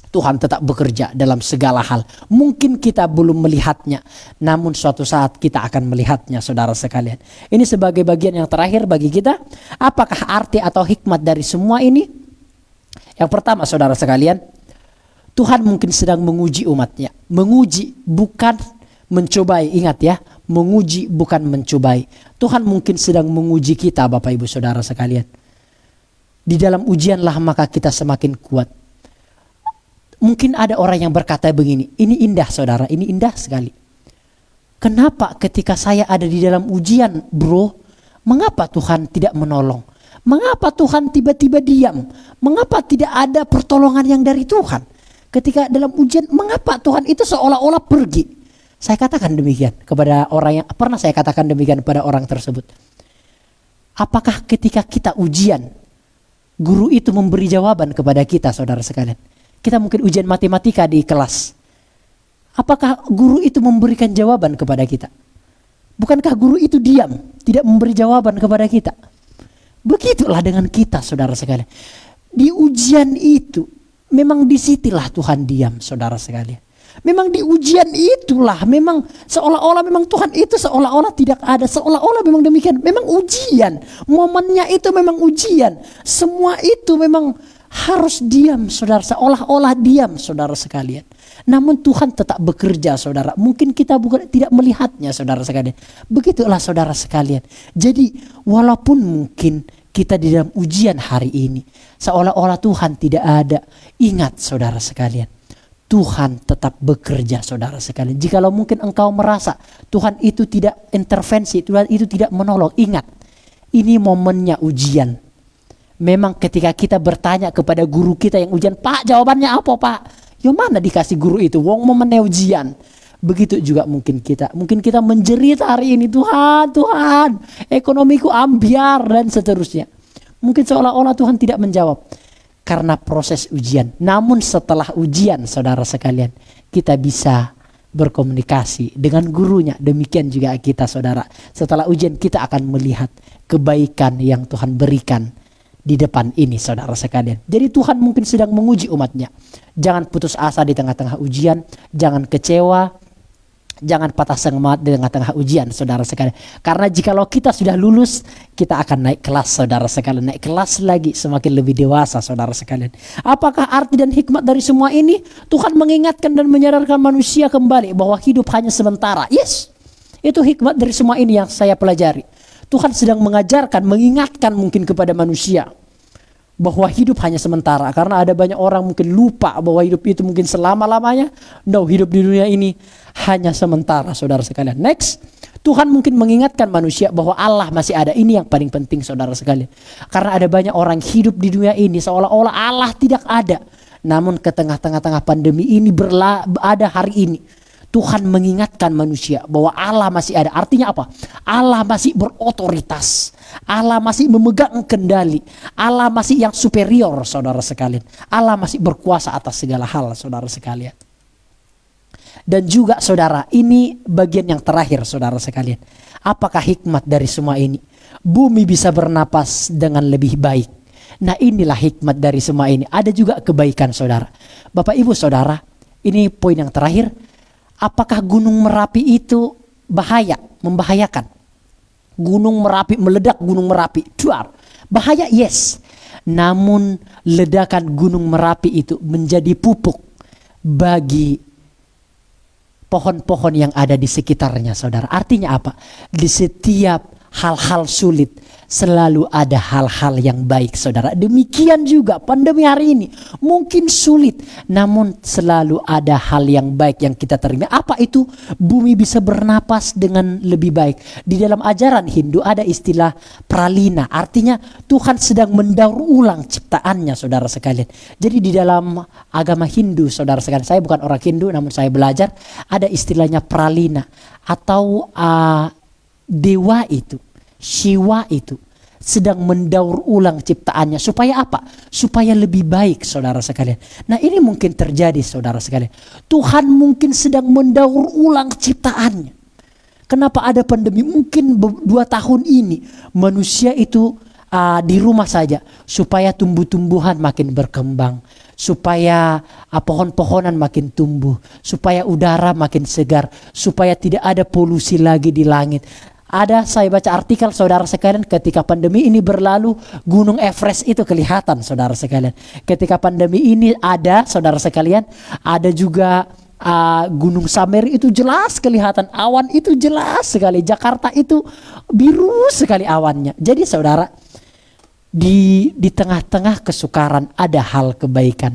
Tuhan tetap bekerja dalam segala hal. Mungkin kita belum melihatnya, namun suatu saat kita akan melihatnya, saudara sekalian. Ini sebagai bagian yang terakhir bagi kita. Apakah arti atau hikmat dari semua ini? Yang pertama, saudara sekalian, Tuhan mungkin sedang menguji umatnya. Menguji bukan mencobai, ingat ya. Menguji bukan mencobai. Tuhan mungkin sedang menguji kita, Bapak Ibu Saudara sekalian. Di dalam ujianlah maka kita semakin kuat. Mungkin ada orang yang berkata begini, ini indah saudara, ini indah sekali. Kenapa ketika saya ada di dalam ujian, bro, mengapa Tuhan tidak menolong? Mengapa Tuhan tiba-tiba diam? Mengapa tidak ada pertolongan yang dari Tuhan? Ketika dalam ujian, mengapa Tuhan itu seolah-olah pergi? Saya katakan demikian kepada orang yang pernah saya katakan demikian pada orang tersebut. Apakah ketika kita ujian, guru itu memberi jawaban kepada kita, saudara sekalian? Kita mungkin ujian matematika di kelas. Apakah guru itu memberikan jawaban kepada kita? Bukankah guru itu diam, tidak memberi jawaban kepada kita? Begitulah dengan kita, saudara sekalian. Di ujian itu, memang disitulah Tuhan diam, saudara sekalian. Memang di ujian itulah, memang seolah-olah memang Tuhan itu seolah-olah tidak ada. Seolah-olah memang demikian, memang ujian. Momennya itu memang ujian. Semua itu memang harus diam, saudara, seolah-olah diam, saudara sekalian. Namun Tuhan tetap bekerja, saudara. Mungkin kita tidak melihatnya, saudara sekalian. Begitulah, saudara sekalian. Jadi walaupun mungkin kita di dalam ujian hari ini, seolah-olah Tuhan tidak ada. Ingat, saudara sekalian, Tuhan tetap bekerja, saudara sekalian. Jikalau mungkin engkau merasa Tuhan itu tidak intervensi, Tuhan itu tidak menolong, ingat, ini momennya ujian. Memang ketika kita bertanya kepada guru kita yang ujian, Pak jawabannya apa Pak? Ya mana dikasih guru itu, wong momennya ujian. Begitu juga mungkin kita. Mungkin kita menjerit hari ini, Tuhan, ekonomiku ambiar dan seterusnya. Mungkin seolah-olah Tuhan tidak menjawab. Karena proses ujian. Namun setelah ujian, saudara sekalian, kita bisa berkomunikasi dengan gurunya. Demikian juga kita, saudara. Setelah ujian kita akan melihat kebaikan yang Tuhan berikan di depan ini, saudara sekalian. Jadi Tuhan mungkin sedang menguji umatnya. Jangan putus asa di tengah-tengah ujian. Jangan kecewa. Jangan patah semangat di tengah-tengah ujian, saudara sekalian. Karena jikalau kita sudah lulus, kita akan naik kelas, saudara sekalian. Naik kelas lagi, semakin lebih dewasa, saudara sekalian. Apakah arti dan hikmat dari semua ini? Tuhan mengingatkan dan menyadarkan manusia kembali bahwa hidup hanya sementara. Yes, itu hikmat dari semua ini yang saya pelajari. Tuhan sedang mengajarkan, mengingatkan mungkin kepada manusia bahwa hidup hanya sementara. Karena ada banyak orang mungkin lupa bahwa hidup itu mungkin selama-lamanya. No, hidup di dunia ini hanya sementara, saudara sekalian. Next, Tuhan mungkin mengingatkan manusia bahwa Allah masih ada. Ini yang paling penting, saudara sekalian. Karena ada banyak orang hidup di dunia ini seolah-olah Allah tidak ada. Namun ke tengah-tengah pandemi ini ada hari ini. Tuhan mengingatkan manusia bahwa Allah masih ada. Artinya apa? Allah masih berotoritas. Allah masih memegang kendali. Allah masih yang superior, saudara sekalian. Allah masih berkuasa atas segala hal, saudara sekalian. Dan juga, saudara, ini bagian yang terakhir, saudara sekalian. Apakah hikmat dari semua ini? Bumi bisa bernapas dengan lebih baik. Nah, inilah hikmat dari semua ini. Ada juga kebaikan, saudara. Bapak, Ibu, saudara, ini poin yang terakhir. Apakah Gunung Merapi itu membahayakan? Gunung Merapi meledak, Gunung Merapi duar. Bahaya, yes. Namun ledakan Gunung Merapi itu menjadi pupuk bagi pohon-pohon yang ada di sekitarnya, saudara. Artinya apa? Di setiap hal-hal sulit selalu ada hal-hal yang baik, saudara. Demikian juga pandemi hari ini mungkin sulit, namun selalu ada hal yang baik yang kita terima. Apa itu? Bumi bisa bernapas dengan lebih baik. Di dalam ajaran Hindu ada istilah pralina. Artinya Tuhan sedang mendaur ulang ciptaannya, saudara sekalian. Jadi di dalam agama Hindu, saudara sekalian, saya bukan orang Hindu namun saya belajar, ada istilahnya pralina atau dewa itu, Shiva itu sedang mendaur ulang ciptaannya. Supaya apa? Supaya lebih baik, saudara sekalian. Nah, ini mungkin terjadi, saudara sekalian. Tuhan mungkin sedang mendaur ulang ciptaannya. Kenapa ada pandemi? Mungkin 2 tahun ini manusia itu di rumah saja, supaya tumbuh-tumbuhan makin berkembang, supaya pohon-pohonan makin tumbuh, supaya udara makin segar, supaya tidak ada polusi lagi di langit. Ada, saya baca artikel saudara sekalian, ketika pandemi ini berlalu, Gunung Everest itu kelihatan saudara sekalian. Ketika pandemi ini ada, saudara sekalian, ada juga Gunung Samer itu jelas kelihatan, awan itu jelas sekali. Jakarta itu biru sekali awannya. Jadi saudara, di tengah-tengah kesukaran ada hal kebaikan.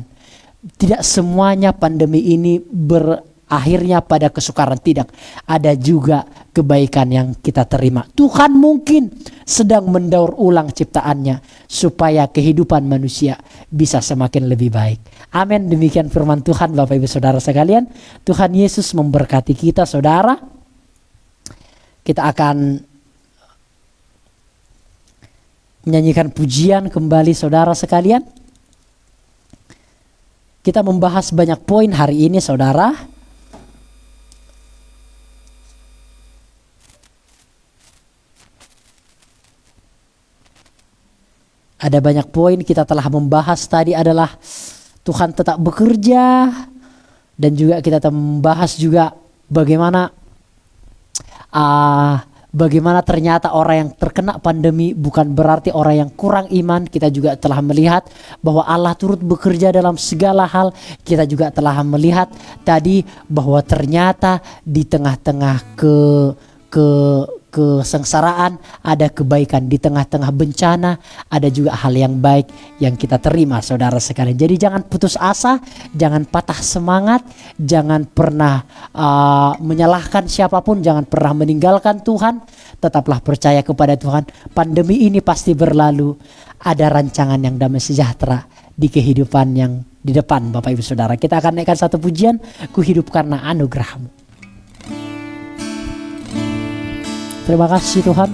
Tidak semuanya pandemi ini berakhirnya pada kesukaran, tidak. Ada juga kebaikan yang kita terima. Tuhan mungkin sedang mendaur ulang ciptaannya supaya kehidupan manusia bisa semakin lebih baik. Amin. Demikian firman Tuhan Bapak Ibu Saudara sekalian. Tuhan Yesus memberkati kita saudara. Kita akan menyanyikan pujian kembali saudara sekalian. Kita membahas banyak poin hari ini saudara. Ada banyak poin kita telah membahas tadi, adalah Tuhan tetap bekerja, dan juga kita telah membahas juga bagaimana ternyata orang yang terkena pandemi bukan berarti orang yang kurang iman. Kita juga telah melihat bahwa Allah turut bekerja dalam segala hal. Kita juga telah melihat tadi bahwa ternyata di tengah-tengah kesengsaraan ada kebaikan, di tengah-tengah bencana ada juga hal yang baik yang kita terima saudara sekalian. Jadi jangan putus asa, jangan patah semangat, jangan pernah menyalahkan siapapun, jangan pernah meninggalkan Tuhan. Tetaplah percaya kepada Tuhan. Pandemi ini pasti berlalu. Ada rancangan yang damai sejahtera di kehidupan yang di depan Bapak Ibu Saudara. Kita akan naikkan satu pujian, Ku hidup karena anugerah-Mu. Terima kasih Tuhan.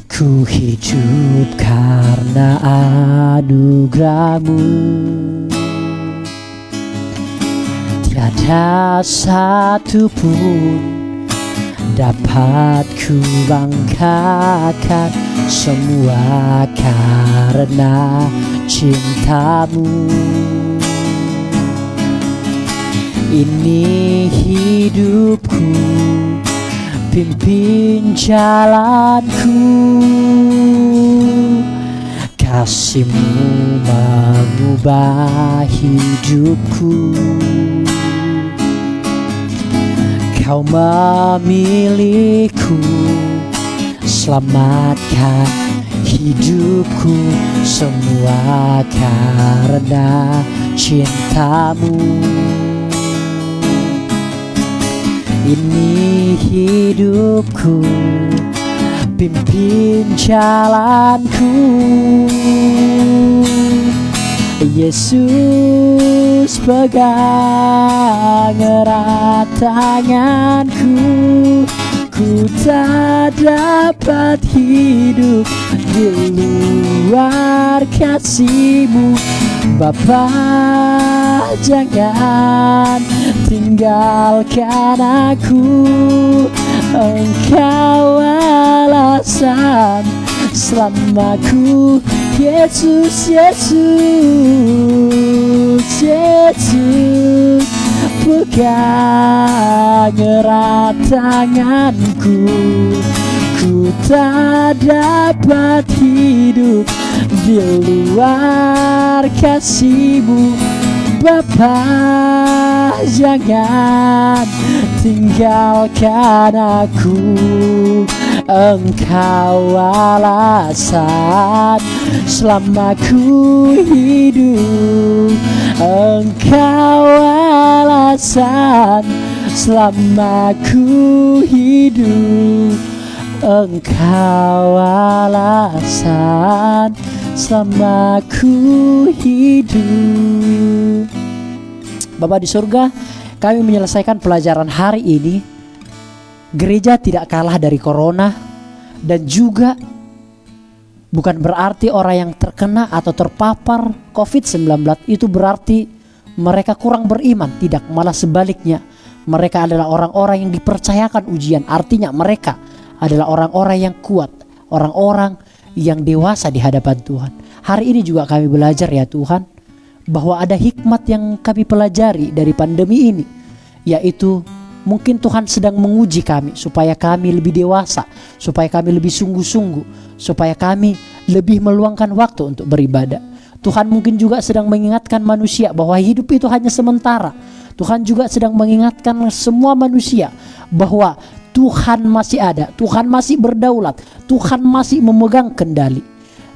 Ku hidup karena anugerah-Mu. Tiada satu pun dapat ku banggakan, semua karena cinta-Mu. Ini hidupku, pimpin jalanku, kasih-Mu mengubah hidupku. Kau memilihku, selamatkan hidupku, semua karena cinta-Mu. Ini hidupku, pimpin jalanku. Yesus pegang erat tanganku. Ku tak dapat hidup di luar kasih-Mu. Bapa, jangan tinggalkan aku. Engkau alasan selamaku. Yesus, Yesus, Yesus, pegang erat tanganku. Ku tak dapat hidup di luar kasih-Mu. Bapa, jangan tinggalkan aku. Engkau alasan selamaku hidup. Engkau alasan selamaku hidup. Engkau alasan selamaku hidup. Bapa di surga, kami menyelesaikan pelajaran hari ini. Gereja tidak kalah dari corona, dan juga bukan berarti orang yang terkena atau terpapar COVID-19 itu berarti mereka kurang beriman. Tidak, malah sebaliknya. Mereka adalah orang-orang yang dipercayakan ujian. Artinya mereka adalah orang-orang yang kuat, orang-orang yang dewasa di hadapan Tuhan. Hari ini juga kami belajar ya Tuhan, bahwa ada hikmat yang kami pelajari dari pandemi ini, yaitu mungkin Tuhan sedang menguji kami supaya kami lebih dewasa, supaya kami lebih sungguh-sungguh, supaya kami lebih meluangkan waktu untuk beribadah. Tuhan mungkin juga sedang mengingatkan manusia bahwa hidup itu hanya sementara. Tuhan juga sedang mengingatkan semua manusia bahwa Tuhan masih ada, Tuhan masih berdaulat, Tuhan masih memegang kendali.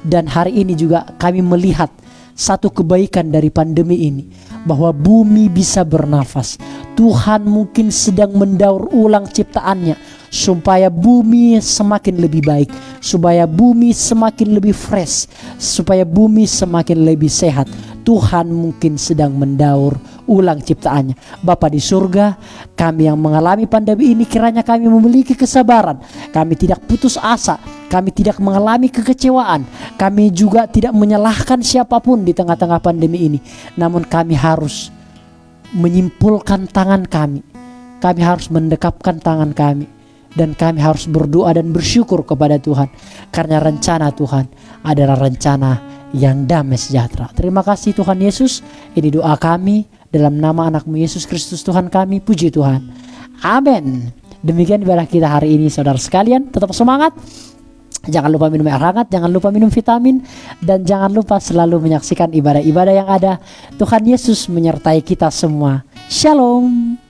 Dan hari ini juga kami melihat satu kebaikan dari pandemi ini, bahwa bumi bisa bernafas. Tuhan mungkin sedang mendaur ulang ciptaannya supaya bumi semakin lebih baik, supaya bumi semakin lebih fresh, supaya bumi semakin lebih sehat. Tuhan mungkin sedang mendaur ulang ciptaannya. Bapa di surga, kami yang mengalami pandemi ini, kiranya kami memiliki kesabaran, kami tidak putus asa, kami tidak mengalami kekecewaan, kami juga tidak menyalahkan siapapun di tengah-tengah pandemi ini. Namun kami harus menyimpulkan tangan kami harus mendekapkan tangan kami, dan kami harus berdoa dan bersyukur kepada Tuhan, karena rencana Tuhan adalah rencana yang damai sejahtera. Terima kasih Tuhan Yesus. Ini doa kami dalam nama anak-Mu Yesus Kristus Tuhan kami. Puji Tuhan. Amin. Demikian ibadah kita hari ini saudara sekalian. Tetap semangat. Jangan lupa minum air hangat, jangan lupa minum vitamin, dan jangan lupa selalu menyaksikan ibadah-ibadah yang ada. Tuhan Yesus menyertai kita semua. Shalom.